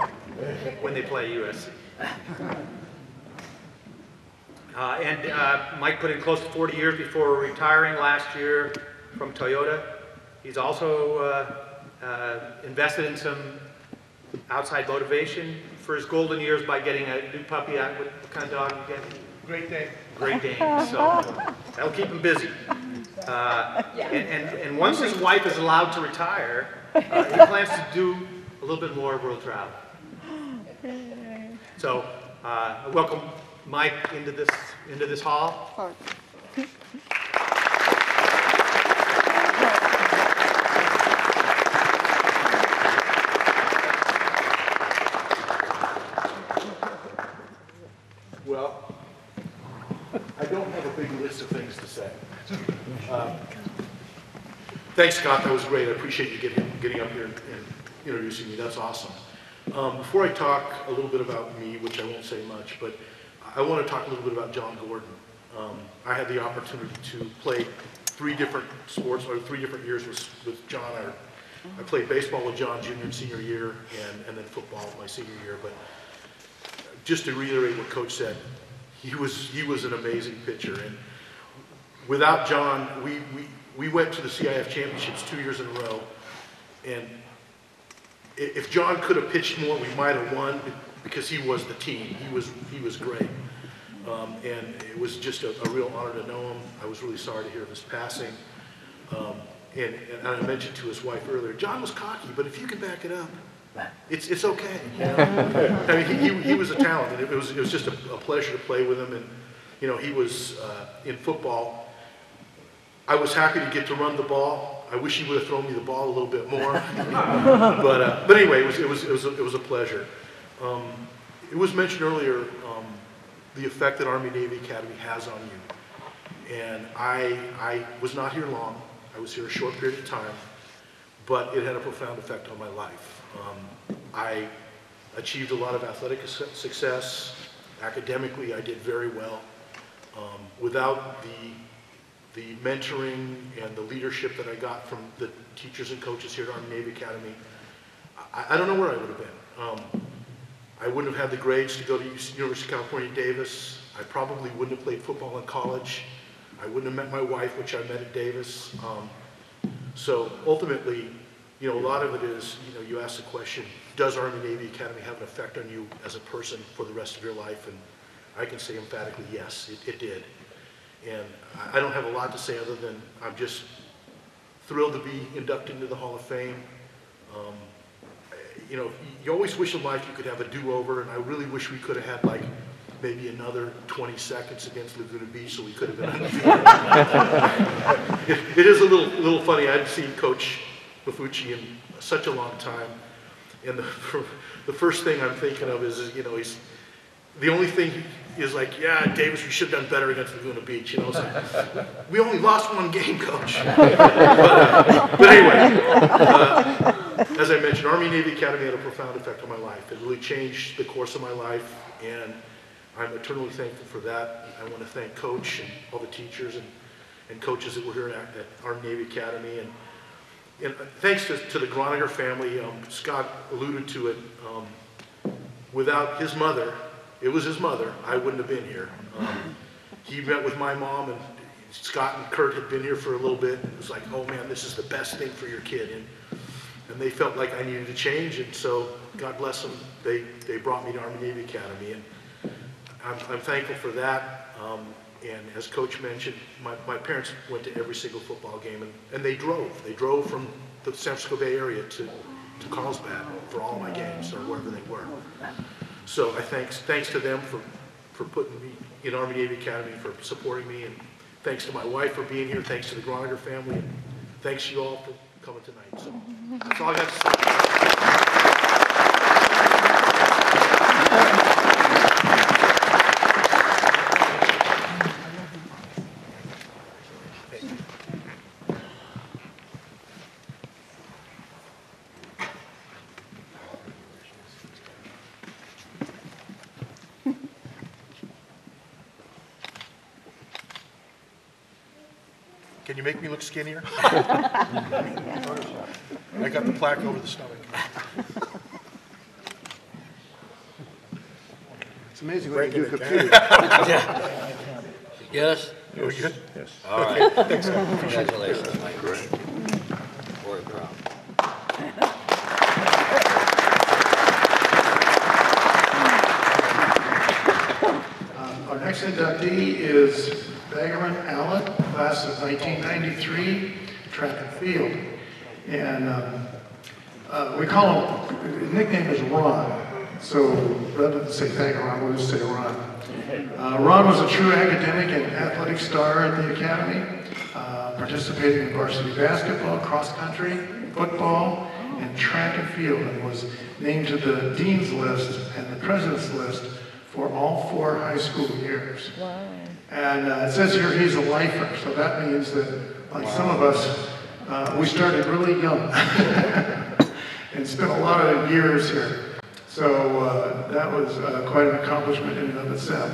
when they play USC. Mike put in close to 40 years before retiring last year from Toyota. He's also invested in some outside motivation for his golden years by getting a new puppy. What kind of dog you get? Great Dane. Great Dane. So that'll keep him busy. And once his wife is allowed to retire, he plans to do a little bit more world travel. So welcome Mike into this hall. Well, I don't have a big list of things to say. Thanks, Scott. That was great. I appreciate you getting up here and introducing me. That's awesome. Before I talk a little bit about me, which I won't say much, but I want to talk a little bit about John Gordon. I had the opportunity to play 3 different sports, or 3 different years with John. I played baseball with John junior and senior year, and then football my senior year. But just to reiterate what Coach said, he was an amazing pitcher. And without John, we went to the CIF championships 2 years in a row. And if John could have pitched more, we might have won because he was the team. He was great. And it was just a real honor to know him. I was really sorry to hear of his passing. And I mentioned to his wife earlier, John was cocky, but if you can back it up, It's okay. You know? I mean, he was a talent, and it was just a pleasure to play with him. And you know, he was in football. I was happy to get to run the ball. I wish he would have thrown me the ball a little bit more. but anyway, it was a pleasure. It was mentioned earlier the effect that Army-Navy Academy has on you. And I was not here long. I was here a short period of time, but it had a profound effect on my life. I achieved a lot of athletic success. Academically, I did very well. Without the mentoring and the leadership that I got from the teachers and coaches here at Army-Navy Academy, I don't know where I would have been. I wouldn't have had the grades to go to University of California, Davis. I probably wouldn't have played football in college. I wouldn't have met my wife, which I met at Davis. So ultimately, you know, a lot of it is, you know, you ask the question, does Army-Navy Academy have an effect on you as a person for the rest of your life? And I can say emphatically, yes, it did. And I don't have a lot to say other than I'm just thrilled to be inducted into the Hall of Fame. You know, you always wish in life you could have a do-over, and I really wish we could have had like maybe another 20 seconds against Laguna Beach so we could have been undefeated. It is a little funny. I hadn't seen Coach Mafucci in such a long time, and the first thing I'm thinking of is, you know, he's the only thing is like, yeah, Davis, we should have done better against Laguna Beach. You know, it's like, we only lost one game, Coach. but anyway, as I mentioned, Army-Navy Academy had a profound effect on my life. It really changed the course of my life, and I'm eternally thankful for that. I want to thank Coach and all the teachers and coaches that were here at Army-Navy Academy. And thanks to the Groninger family, Scott alluded to it, without his mother, it was his mother, I wouldn't have been here. He met with my mom, and Scott and Kurt had been here for a little bit. It was like, oh man, this is the best thing for your kid. And they felt like I needed to change, and so God bless them, they brought me to Army-Navy Academy. And I'm thankful for that. And as Coach mentioned, my parents went to every single football game, and they drove. They drove from the San Francisco Bay Area to Carlsbad for all my games, or wherever they were. So I thanks to them for putting me in Army-Navy Academy, for supporting me, and thanks to my wife for being here, thanks to the Groninger family, and thanks to you all for coming tonight. So that's all I got to say. Can you make me look skinnier? I got the plaque over the stomach. It's amazing what you do computers. Yes? Are we good? Yes. All right. Thanks, man. Congratulations, Mike. Great. Boy, proud. Our next inductee is Baggerman Allen, class of 1993, track and field. And we call him, his nickname is Ron. So rather than say Baggerman, we'll just say Ron. Ron was a true academic and athletic star at the Academy, participating in varsity basketball, cross country, football, and track and field, and was named to the Dean's List and the President's List for all 4 high school years. Wow. And it says here he's a lifer, so that means that, like some of us, we started really young and spent a lot of years here. So that was quite an accomplishment in and of itself.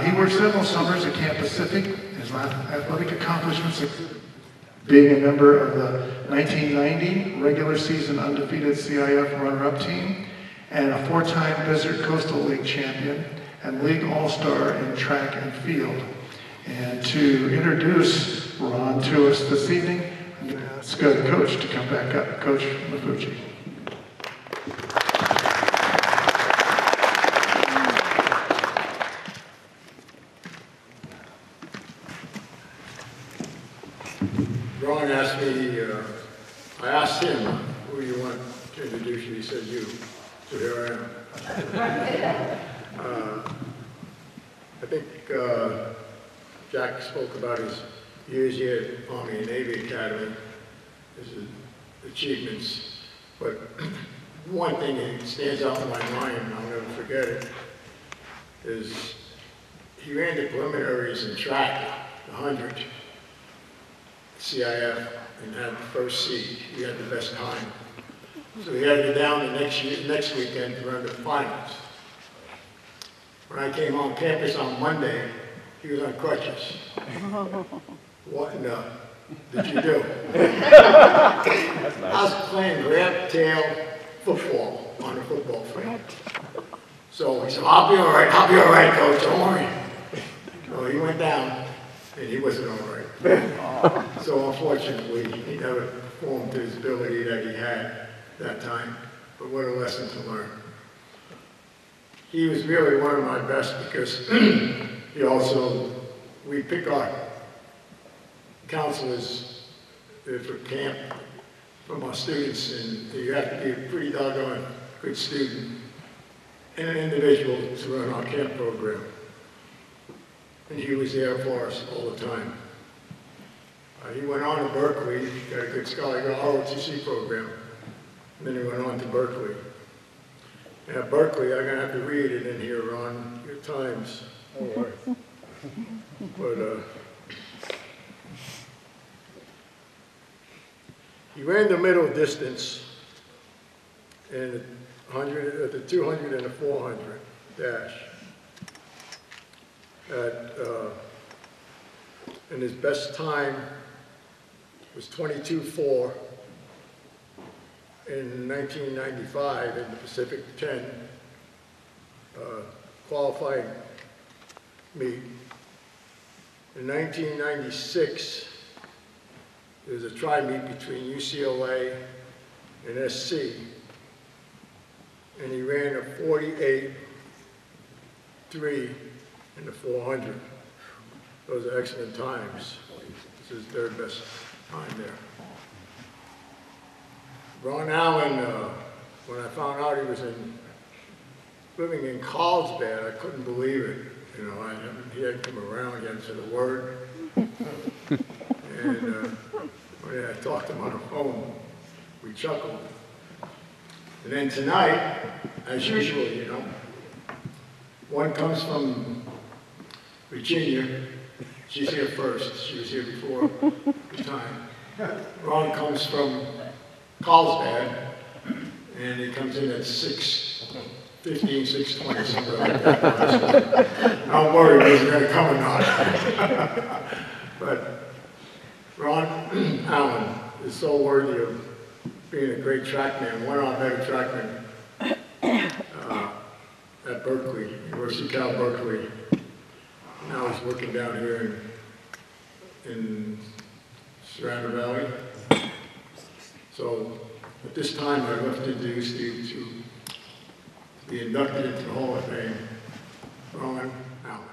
He worked several summers at Camp Pacific. His athletic accomplishments include being a member of the 1990 regular season undefeated CIF runner-up team, and a 4-time Desert Coastal League champion and League All-Star in track and field. And to introduce Ron to us this evening, I'm going to ask Coach to come back up, Coach Mafucci. Ron asked me, I asked him, who you want to introduce you. He said you, so here I am. I think Jack spoke about his years here at Army and Navy Academy, his achievements, but one thing that stands out in my mind, and I'll never forget it, is he ran the preliminaries in track, the 100, CIF, and had the first seed. He had the best time. So he had to go down the next weekend to run the finals. When I came on campus on Monday, he was on crutches. What in the did you do? I was playing grab tail football on the football field. So he said, I'll be all right, coach, don't worry. So he went down, and he wasn't all right. So unfortunately, he never performed to his ability that he had that time. But what a lesson to learn. He was really one of my best because he also, we pick our counselors for camp from our students, and you have to be a pretty doggone good student and an individual to run our camp program. And he was there for us all the time. He went on to Berkeley, got a good scholarship, ROTC program, and then he went on to Berkeley. And at Berkeley, I'm going to have to read it in here on your times. Oh, right. But he ran the middle distance in the 200 and the 400 dash. And his best time was 22:4 in 1995 in the Pacific 10 qualifying meet. In 1996, there was a tri-meet between UCLA and SC, and he ran a 48.3 in the 400. Those are excellent times. This is their best time there. Ron Allen, when I found out he was living in Carlsbad, I couldn't believe it. You know, he hadn't come around, he hadn't said a word. And when I talked to him on the phone, we chuckled. And then tonight, as usual, you know, one comes from Virginia. She's here first. She was here before the time. Ron comes from Carlsbad, and he comes in at 6:15, 6:20, something like that. Don't worry, he's going to come or not. But Ron Allen is so worthy of being a great trackman, one of our better trackmen at Berkeley, University of Cal Berkeley. Now he's working down here in Serrano Valley. So at this time, I'd love to introduce you to be inducted into the Hall of Fame, Ron Allen.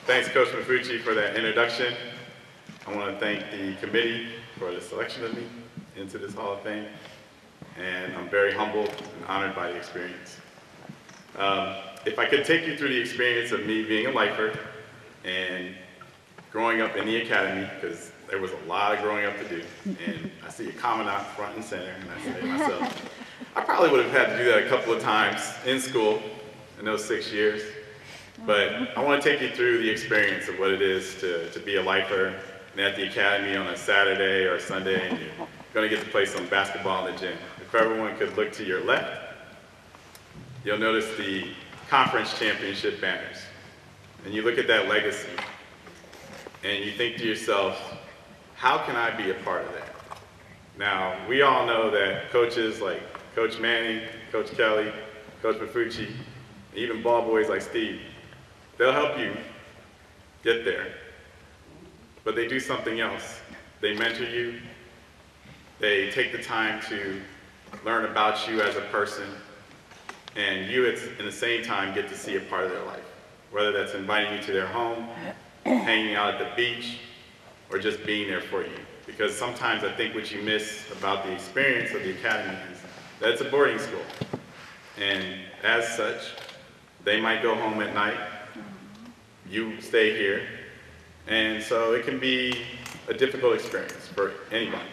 Thanks, Coach Mafucci, for that introduction. I want to thank the committee for the selection of me into this Hall of Fame, and I'm very humbled and honored by the experience. If I could take you through the experience of me being a lifer and growing up in the academy, because there was a lot of growing up to do, and I see a commandant front and center, and I say to myself, I probably would have had to do that a couple of times in school in those 6 years. But I want to take you through the experience of what it is to be a lifer and at the academy on a Saturday or a Sunday, and you're going to get to play some basketball in the gym. If everyone could look to your left, you'll notice the conference championship banners. And you look at that legacy, and you think to yourself, how can I be a part of that? Now, we all know that coaches like Coach Manning, Coach Kelly, Coach Mafucci, even ball boys like Steve, they'll help you get there. But they do something else. They mentor you. They take the time to learn about you as a person, and you at the same time get to see a part of their life, whether that's inviting you to their home, hanging out at the beach, or just being there for you. Because sometimes I think what you miss about the experience of the academy is that it's a boarding school. And as such, they might go home at night, you stay here, and so it can be a difficult experience for anybody.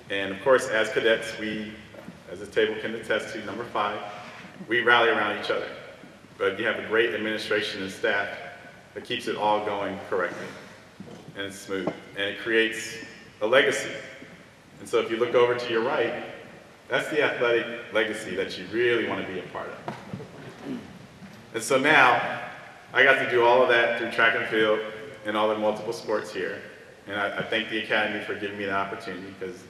And of course, as cadets, we, as this table can attest to, number 5, we rally around each other. But you have a great administration and staff that keeps it all going correctly and smooth, and it creates a legacy. And so if you look over to your right, that's the athletic legacy that you really want to be a part of. And so now, I got to do all of that through track and field and all the multiple sports here. And I thank the Academy for giving me the opportunity, because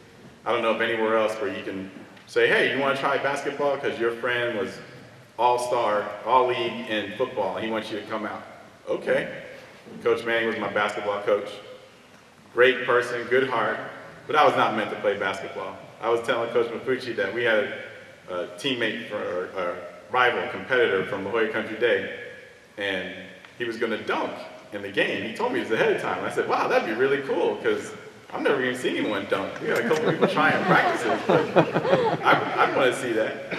I don't know of anywhere else where you can say, hey, you want to try basketball because your friend was all-star, all-league in football, and he wants you to come out. Okay. Coach Manning was my basketball coach. Great person, good heart, but I was not meant to play basketball. I was telling Coach Mafucci that we had a teammate, or a rival, competitor from La Jolla Country Day, and he was going to dunk in the game. He told me this ahead of time. I said, wow, that'd be really cool, because I've never even seen anyone dunk. We got a couple people trying practices, but I want to see that.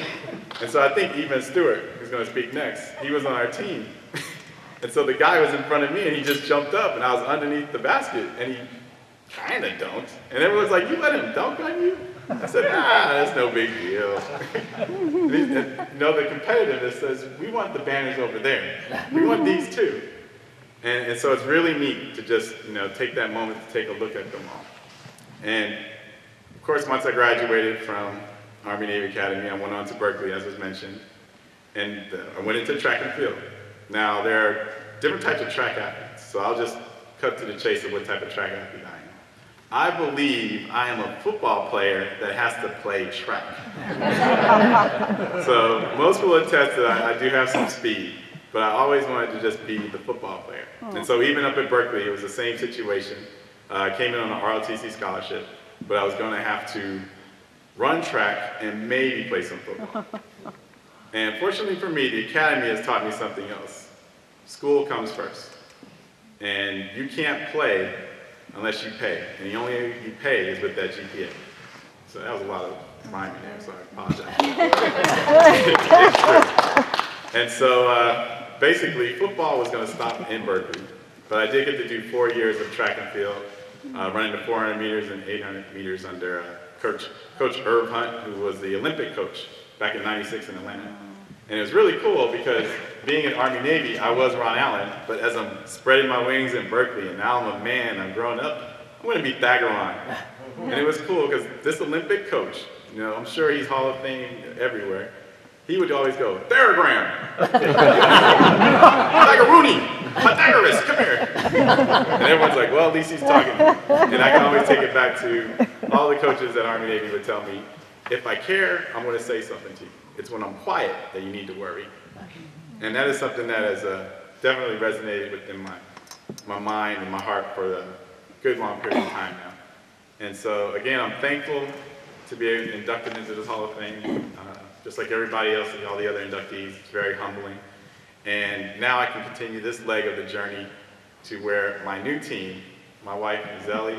And so I think even Stewart, who's going to speak next, he was on our team. And so the guy was in front of me, and he just jumped up, and I was underneath the basket, and he kind of dunked. And everyone's like, you let him dunk on you? I said, that's no big deal. You know, the competitiveness says, we want the banners over there. We want these too. And so it's really neat to just, take that moment to take a look at them all. And of course, once I graduated from Army-Navy Academy, I went on to Berkeley, as was mentioned, and I went into track and field. Now, there are different types of track athletes, so I'll just cut to the chase of what type of track athlete I am. I believe I am a football player that has to play track. So most will attest that I do have some speed, but I always wanted to just be the football player. And so even up at Berkeley, it was the same situation. I came in on an ROTC scholarship, but I was going to have to run track and maybe play some football. And fortunately for me, the Academy has taught me something else. School comes first. And you can't play unless you pay. And the only way you pay is with that GPA. So that was a lot of rhyming there, so I apologize. And so basically, football was going to stop in Berkeley. But I did get to do 4 years of track and field, running the 400 meters and 800 meters under Coach Irv Hunt, who was the Olympic coach back in '96 in Atlanta. And it was really cool because being in Army-Navy, I was Ron Allen, but as I'm spreading my wings in Berkeley, and now I'm a man, I'm growing up, I'm going to be Thagaron. And it was cool because this Olympic coach, I'm sure he's Hall of Fame everywhere, he would always go, Theragram! Thagaroony! Pythagoras, come here! And everyone's like, well, at least he's talking. And I can always take it back to all the coaches at Army-Navy would tell me, if I care, I'm going to say something to you. It's when I'm quiet that you need to worry. And that is something that has definitely resonated within my mind and my heart for a good long period of time now. And so, again, I'm thankful to be inducted into this Hall of Fame. Just like everybody else and all the other inductees, it's very humbling. And now I can continue this leg of the journey to where my new team, my wife, Zelly,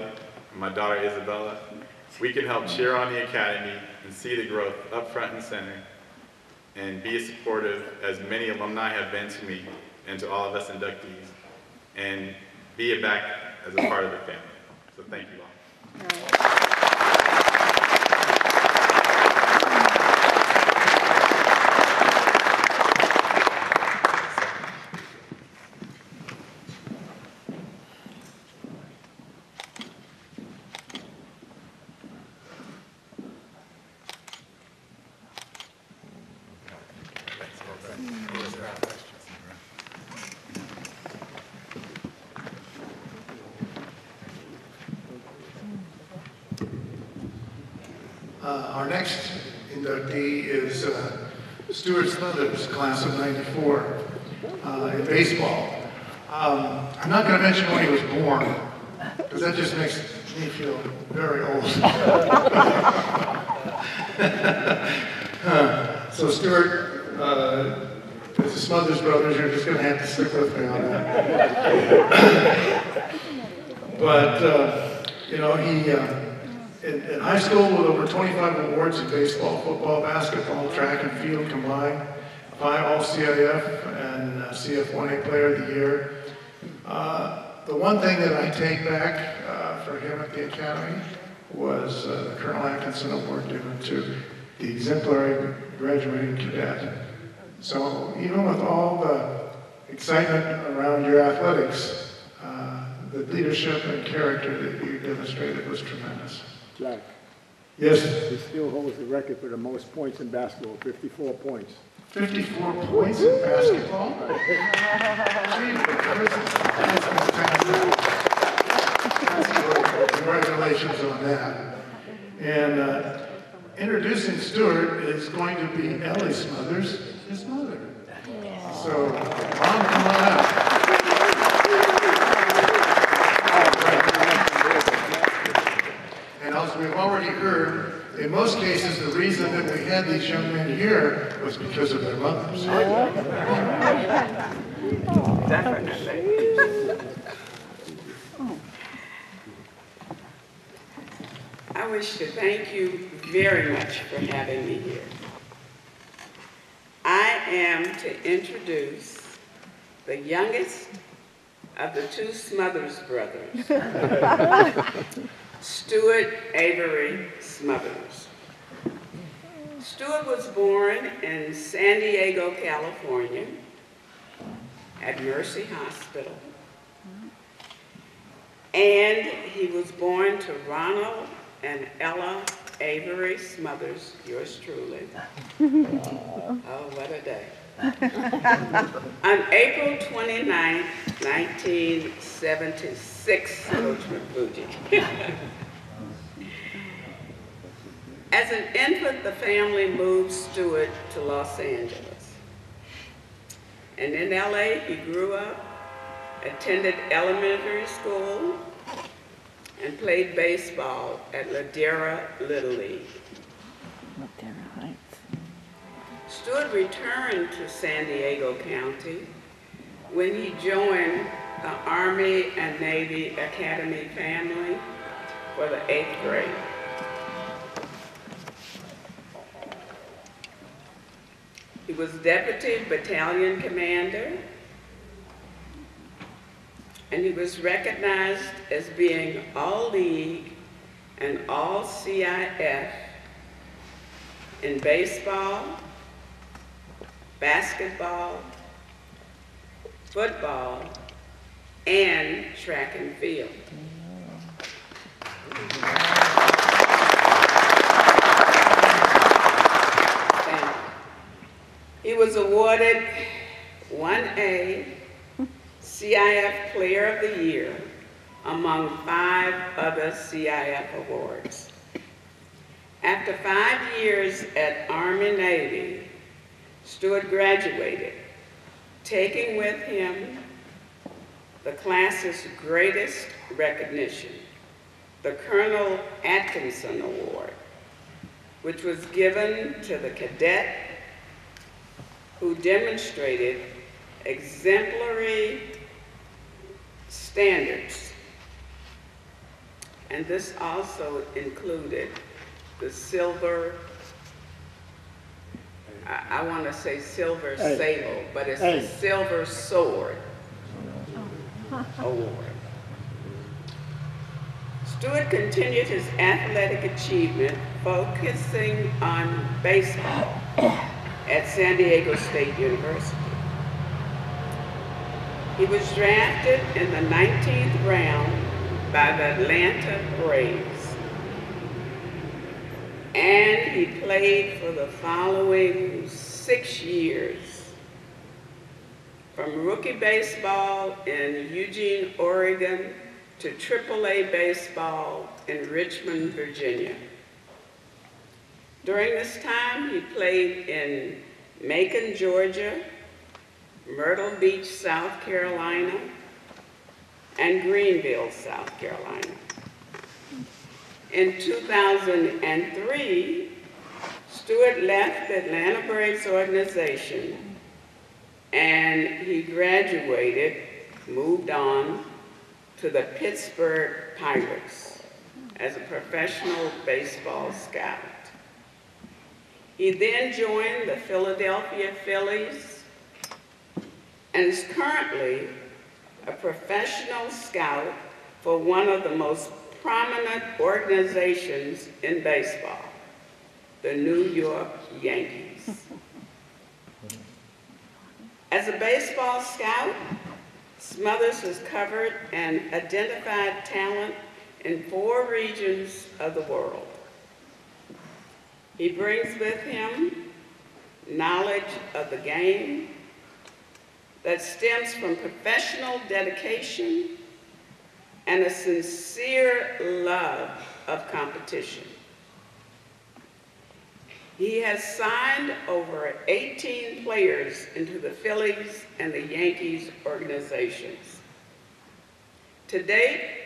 and my daughter, Isabella, we can help cheer on the Academy and see the growth up front and center and be as supportive as many alumni have been to me and to all of us inductees, and be it back as a part of the family. So thank you all. Our next inductee is Stuart Smothers, class of '94, in baseball. I'm not going to mention when he was born, because that just makes me feel very old. So Stuart, as a Smothers Brothers, you're just going to have to stick with me on that. But, you know, he, in high school with over 25 awards in baseball, football, basketball, track and field combined, 5 All-CIF and CF1A Player of the Year. The one thing that I take back for him at the Academy was the Colonel Atkinson Award given to the exemplary graduating cadet. So even with all the excitement around your athletics, the leadership and character that you demonstrated was tremendous. Jack. Yes? He still holds the record for the most points in basketball, 54 points. 54 points in basketball? Congratulations on that. And introducing Stuart is going to be Ellie Smothers, his mother. So, Mom, come on out. And as we've already heard, in most cases, the reason that we had these young men here was because of their mothers. I wish to thank you very much for having me here. I am to introduce the youngest of the 2 Smothers brothers, Stuart Avery Smothers. Stuart was born in San Diego, California, at Mercy Hospital. And he was born to Ronald and Ella Avery Smothers, yours truly. Oh, what a day. On April 29, 1976, Coach McBougie. As an infant, the family moved Stuart to Los Angeles. And in LA, he grew up, attended elementary school, and played baseball at Ladera Little League. Stuart returned to San Diego County when he joined the Army and Navy Academy family for the 8th grade. He was Deputy Battalion Commander, and he was recognized as being All-League and All-CIF in baseball, basketball, football, and track and field. And he was awarded 1A CIF Player of the Year among 5 other CIF awards. After 5 years at Army-Navy, Stuart graduated, taking with him the class's greatest recognition, the Colonel Atkinson Award, which was given to the cadet who demonstrated exemplary standards. And this also included the silver, I want to say silver sable, but it's the Silver Sword Award. Stuart continued his athletic achievement, focusing on baseball at San Diego State University. He was drafted in the 19th round by the Atlanta Braves. And he played for the following 6 years. From rookie baseball in Eugene, Oregon, to AAA baseball in Richmond, Virginia. During this time, he played in Macon, Georgia, Myrtle Beach, South Carolina, and Greenville, South Carolina. In 2003, Stewart left the Atlanta Braves organization and he graduated, moved on to the Pittsburgh Pirates as a professional baseball scout. He then joined the Philadelphia Phillies and is currently a professional scout for one of the most prominent organizations in baseball, the New York Yankees. As a baseball scout, Smothers has covered and identified talent in 4 regions of the world. He brings with him knowledge of the game that stems from professional dedication and a sincere love of competition. He has signed over 18 players into the Phillies and the Yankees organizations. To date,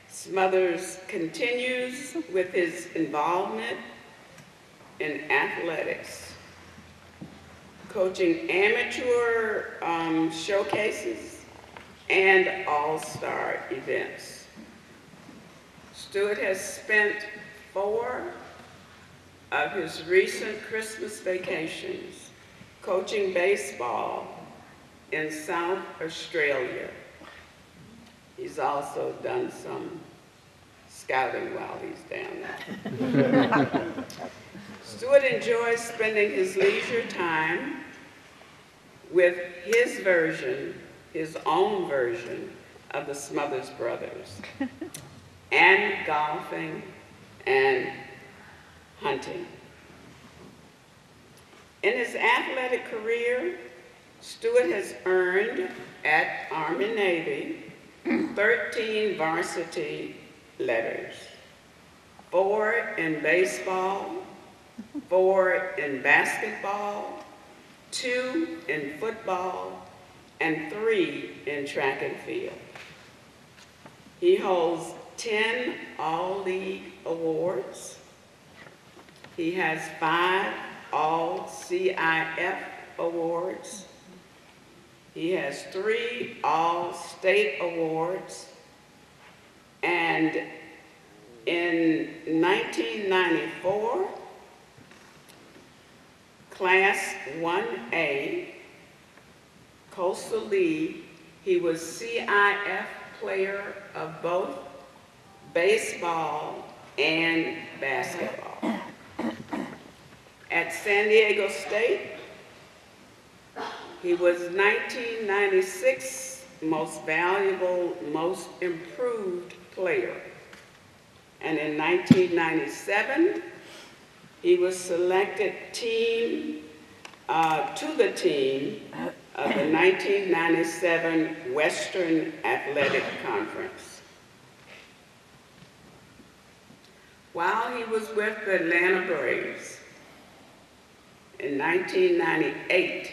Smothers continues with his involvement in athletics, coaching amateur showcases and all-star events. Stewart has spent 4 of his recent Christmas vacations coaching baseball in South Australia. He's also done some scouting while he's down there. Stewart enjoys spending his leisure time with his own version of the Smothers Brothers, and golfing and hunting. In his athletic career, Stewart has earned at Army-Navy 13 varsity letters, 4 in baseball, 4 in basketball, 2 in football, and 3 in track and field. He holds 10 All-League awards. He has 5 All-CIF awards. He has 3 All-State awards. And in 1994, Class 1A, Coastal League, he was CIF Player of both baseball and basketball. At San Diego State, he was 1996 Most Valuable, Most Improved Player. And in 1997, he was selected to the team of the 1997 Western Athletic Conference. While he was with the Atlanta Braves, in 1998,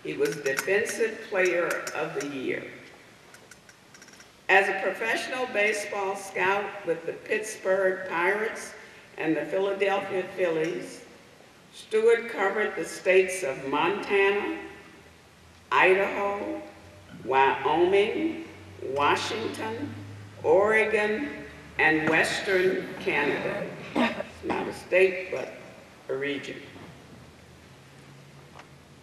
he was Defensive Player of the Year. As a professional baseball scout with the Pittsburgh Pirates and the Philadelphia Phillies, Stewart covered the states of Montana, Idaho, Wyoming, Washington, Oregon, and Western Canada. It's not a state, but a region.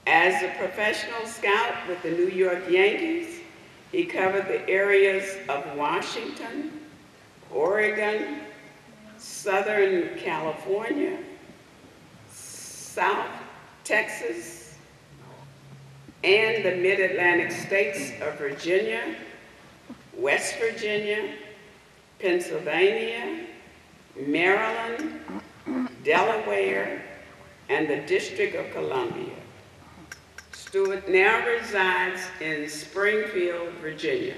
As a professional scout with the New York Yankees, he covered the areas of Washington, Oregon, Southern California, South Texas, and the Mid-Atlantic states of Virginia, West Virginia, Pennsylvania, Maryland, Delaware, and the District of Columbia. Stewart now resides in Springfield, Virginia.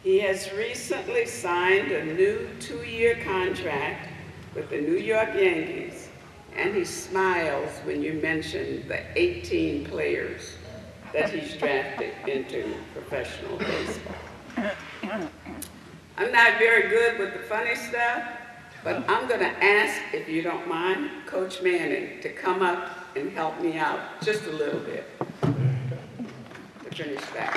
He has recently signed a new 2-year contract with the New York Yankees, and he smiles when you mention the 18 players that he's drafted into professional baseball. I'm not very good with the funny stuff, But I'm going to ask, if you don't mind, Coach Manning to come up and help me out just a little bit to finish that.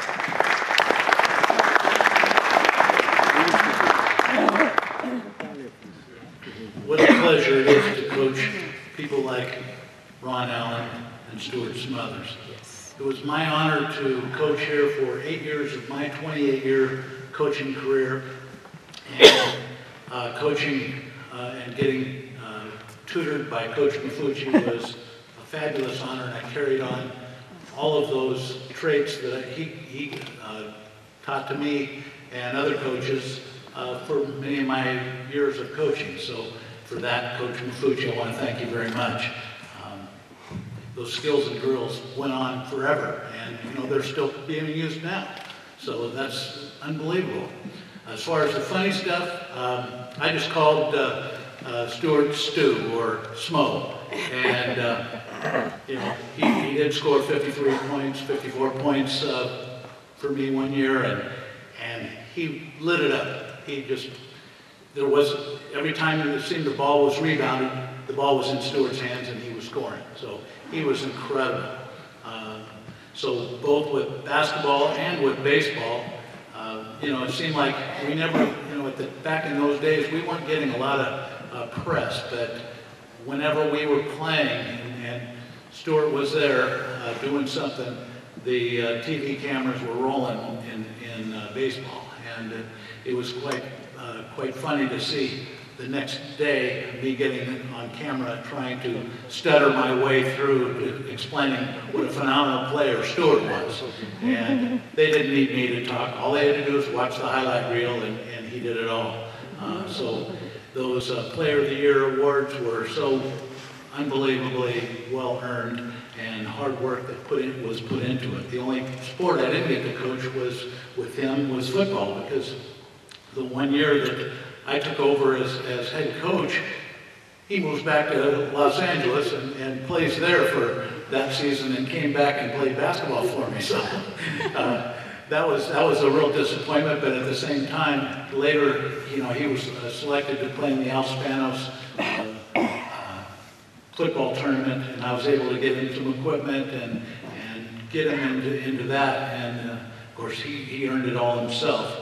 What a pleasure it is to coach people like Ron Allen and Stuart Smothers. It was my honor to coach here for 8 years of my 28-year coaching career, and coaching and getting tutored by Coach Mafucci was a fabulous honor, and I carried on all of those traits that he taught to me and other coaches for many of my years of coaching. So for that, Coach Mafucci, I want to thank you very much. Those skills and drills went on forever, and you know they're still being used now. So that's unbelievable. As far as the funny stuff, I just called Stuart Stu or Smo, and you know he did score 53 points, 54 points for me one year, and he lit it up. He just every time it seemed the ball was rebounded, the ball was in Stuart's hands and he was scoring. So he was incredible. So both with basketball and with baseball, you know, it seemed like we never, you know, back in those days, we weren't getting a lot of press, but whenever we were playing and Stuart was there doing something, the TV cameras were rolling in baseball, and it was quite funny to see the next day me getting on camera trying to stutter my way through to explaining what a phenomenal player Stuart was. And they didn't need me to talk. All they had to do was watch the highlight reel, and he did it all. So those Player of the Year awards were so unbelievably well earned, and hard work that was put into it. The only sport I didn't get to coach with him was football, because the 1 year that I took over as head coach, he moves back to Los Angeles and plays there for that season, and came back and played basketball for me. So that was a real disappointment. But at the same time, later, you know, he was selected to play in the Al Spanos football tournament, and I was able to get him some equipment and get him into that. And of course, he earned it all himself.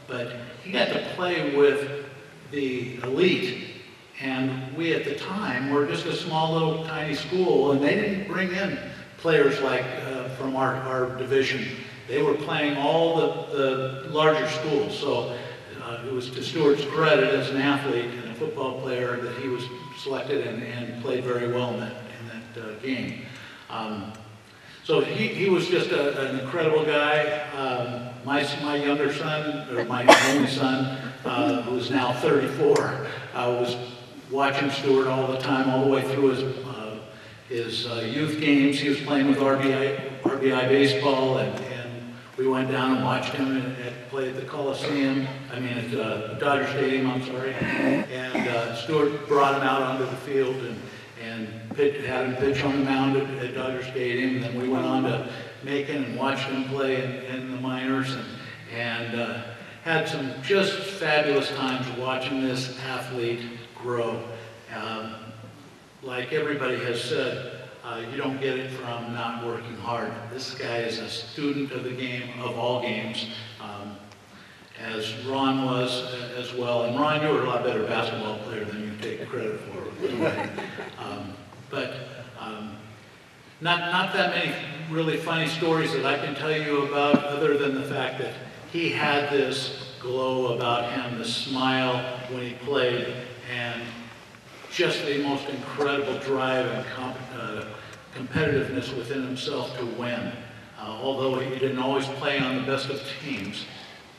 But he got to play with the elite, and we at the time were just a small little tiny school, and they didn't bring in players like from our division. They were playing all the larger schools, so it was to Stuart's credit as an athlete and a football player that he was selected and played very well in that game. So he was just an incredible guy. My younger son, or my only son, who is now 34, was watching Stuart all the time, all the way through his youth games. He was playing with RBI baseball, and we went down and watched him play at the Coliseum, at Dodger Stadium, I'm sorry. And Stuart brought him out onto the field and had him pitch on the mound at Dodger Stadium. And then we went on to Macon and watched him play in the minors, and had some just fabulous times watching this athlete grow. Like everybody has said, you don't get it from not working hard. This guy is a student of the game, of all games, as Ron was as well. And Ron, you were a lot better basketball player than you take credit for. But not that many really funny stories that I can tell you about, other than the fact that he had this glow about him, the smile when he played, and just the most incredible drive and competitiveness within himself to win. Although he didn't always play on the best of teams,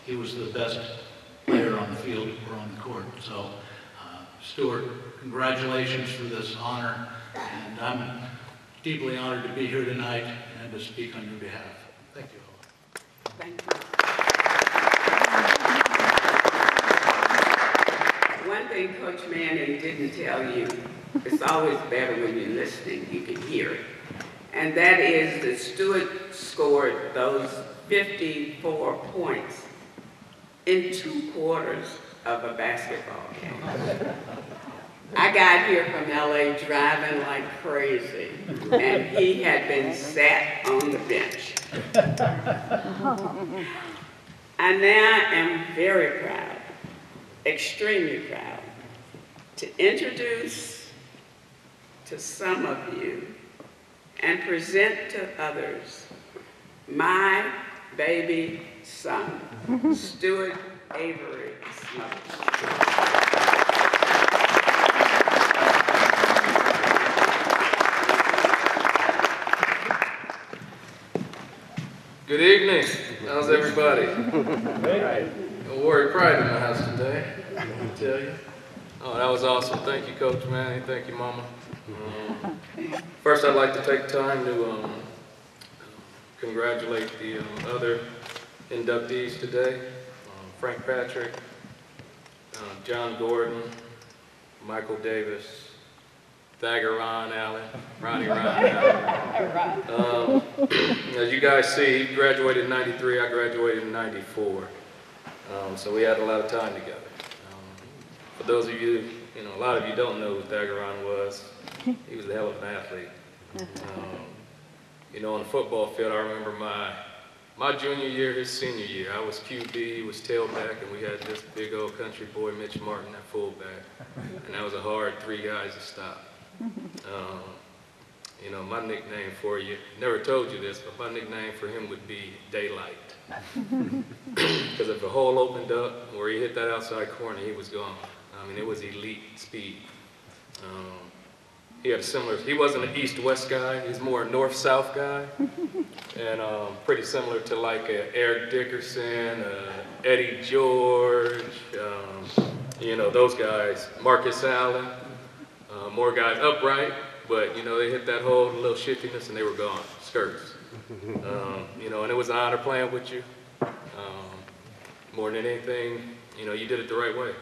he was the best player on the field or on the court. So, Stuart, congratulations for this honor, and I'm deeply honored to be here tonight and to speak on your behalf. Thank you all. Thank you. One thing Coach Manning didn't tell you, it's always better when you're listening, you can hear it. And that is that Stuart scored those 54 points in 2 quarters of a basketball game. I got here from LA driving like crazy, and he had been sat on the bench. I now am very proud, extremely proud, to introduce to some of you and present to others my baby son, Stuart Avery Smothers. Good evening. How's everybody? Warrior Pride in the house today, I tell you. Oh, that was awesome. Thank you, Coach Manny. Thank you, Mama. First, I'd like to take time to congratulate the other inductees today. Frank Patrick, John Gordon, Michael Davis, Thagger Ron Allen, Ronnie Ron Allen. As you guys see, he graduated in '93, I graduated in '94. So we had a lot of time together. For those of you, a lot of you don't know who Thagger Ron was. He was a hell of an athlete. On the football field, I remember my junior year, his senior year. I was QB, he was tailback, and we had this big old country boy, Mitch Martin, at fullback. And that was a hard 3 guys to stop. My nickname for you, never told you this, but my nickname for him would be Daylight. Because if the hole opened up, where he hit that outside corner, he was gone. I mean, it was elite speed. He had he wasn't an east-west guy, he's more a north-south guy. And pretty similar to like Eric Dickerson, Eddie George, those guys, Marcus Allen, more guys upright, but they hit that hole, a little shiftiness, and they were gone, skirts. And it was an honor playing with you. More than anything, you did it the right way,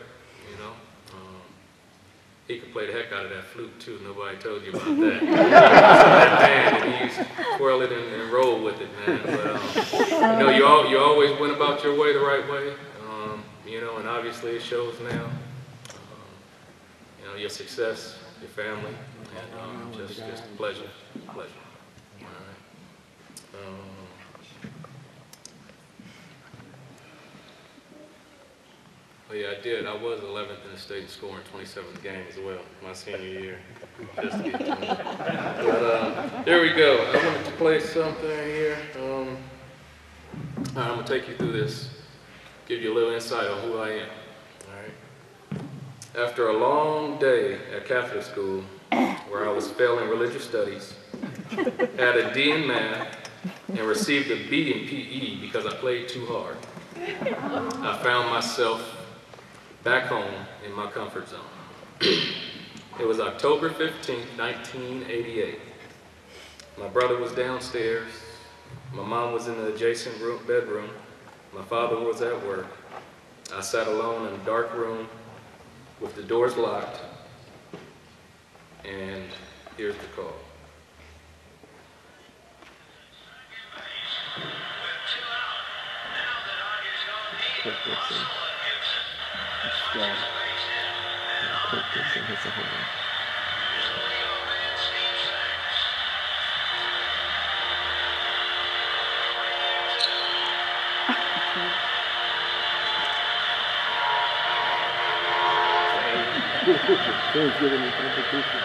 He could play the heck out of that flute too, nobody told you about that. He was that band, and he used to twirl it and roll with it, man. But, you always went about your way the right way, and obviously it shows now. Your success, your family, and just a pleasure. All right. Yeah, I did. I was 11th in the state in scoring, 27th game as well, my senior year. Just to get to me. But there we go. I wanted to play something here. I'm going to take you through this, give you a little insight on who I am. After a long day at Catholic school, where I was failing religious studies, had a D in math, and received a B in PE because I played too hard, I found myself back home in my comfort zone. It was October 15th, 1988. My brother was downstairs, my mom was in the adjacent bedroom, my father was at work. I sat alone in a dark room, with the doors locked, and here's the call. Thanksgiving competition.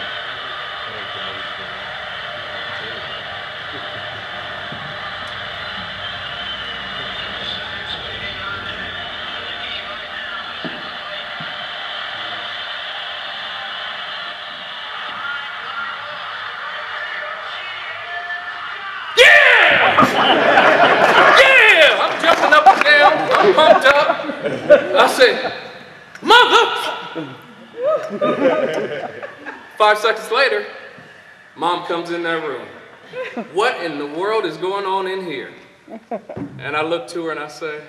Yeah! I'm jumping up and down, I'm pumped up. I said, mother! 5 seconds later, Mom comes in that room. What in the world is going on in here? And I look to her and I say,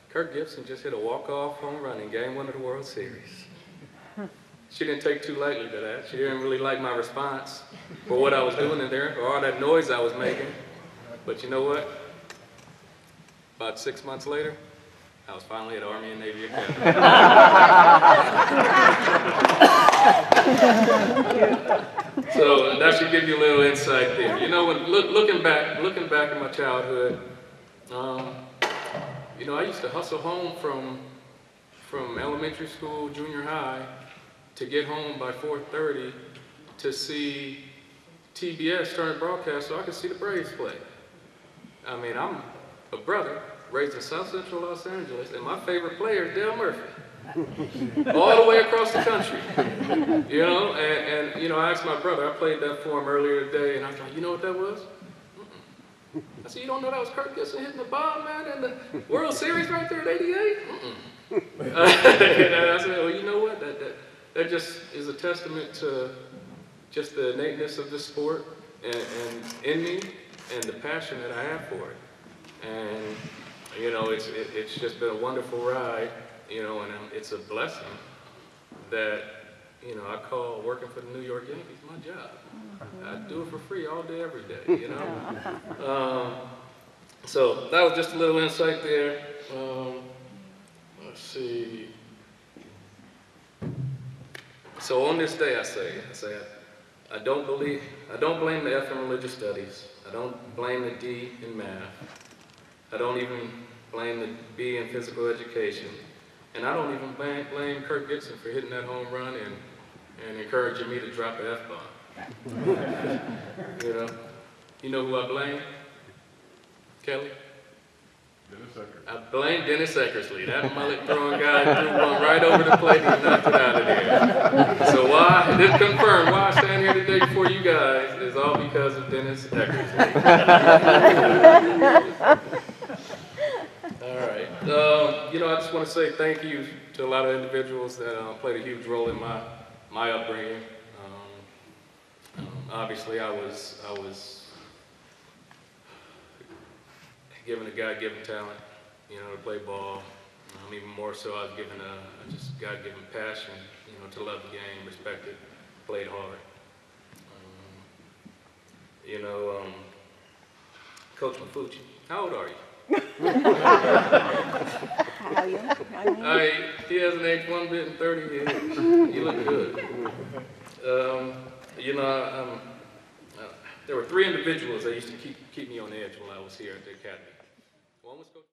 Kirk Gibson just hit a walk-off home run in Game 1 of the World Series. She didn't take too lightly to that. She didn't really like my response for what I was doing in there, or all that noise I was making. But you know what? About 6 months later, I was finally at Army and Navy Academy. So that should give you a little insight there. You know, when looking back at my childhood, you know, I used to hustle home from elementary school, junior high, to get home by 4:30 to see TBS turn broadcast so I could see the Braves play. I mean, I'm a brother raised in South Central Los Angeles, and my favorite player is Dale Murphy. All the way across the country, you know, and you know, I asked my brother, I played that for him earlier today, and I was like, you know what that was? I said, you don't know that was Kirk Gibson hitting the bomb, man, in the World Series right there at 88? And I said, well, you know what, that just is a testament to just the innateness of this sport and in me and the passion that I have for it. And, you know, it's just been a wonderful ride. You know, and it's a blessing that, you know, I call working for the New York Yankees my job. I do it for free all day, every day, you know. So that was just a little insight there. Let's see. So on this day, I say, I don't blame the F in religious studies. I don't blame the D in math. I don't even blame the B in physical education. And I don't even blame Kirk Gibson for hitting that home run and encouraging me to drop an F-bomb. You know who I blame? Kelly? Dennis Eckersley. I blame Dennis Eckersley. That mullet throwing guy threw one right over the plate and knocked it out of there. So why, this confirmed why I stand here today before you guys is all because of Dennis Eckersley. All right. You know, I just want to say thank you to a lot of individuals that played a huge role in my upbringing. Obviously, I was given a God-given talent, you know, to play ball. Even more so, I was given a just God-given passion, you know, to love the game, respect it, played hard. You know, Coach Mafucci, how old are you? How young? He hasn't aged one bit in 30 years. You look good. You know, there were 3 individuals that used to keep me on edge while I was here at the academy. One was Coach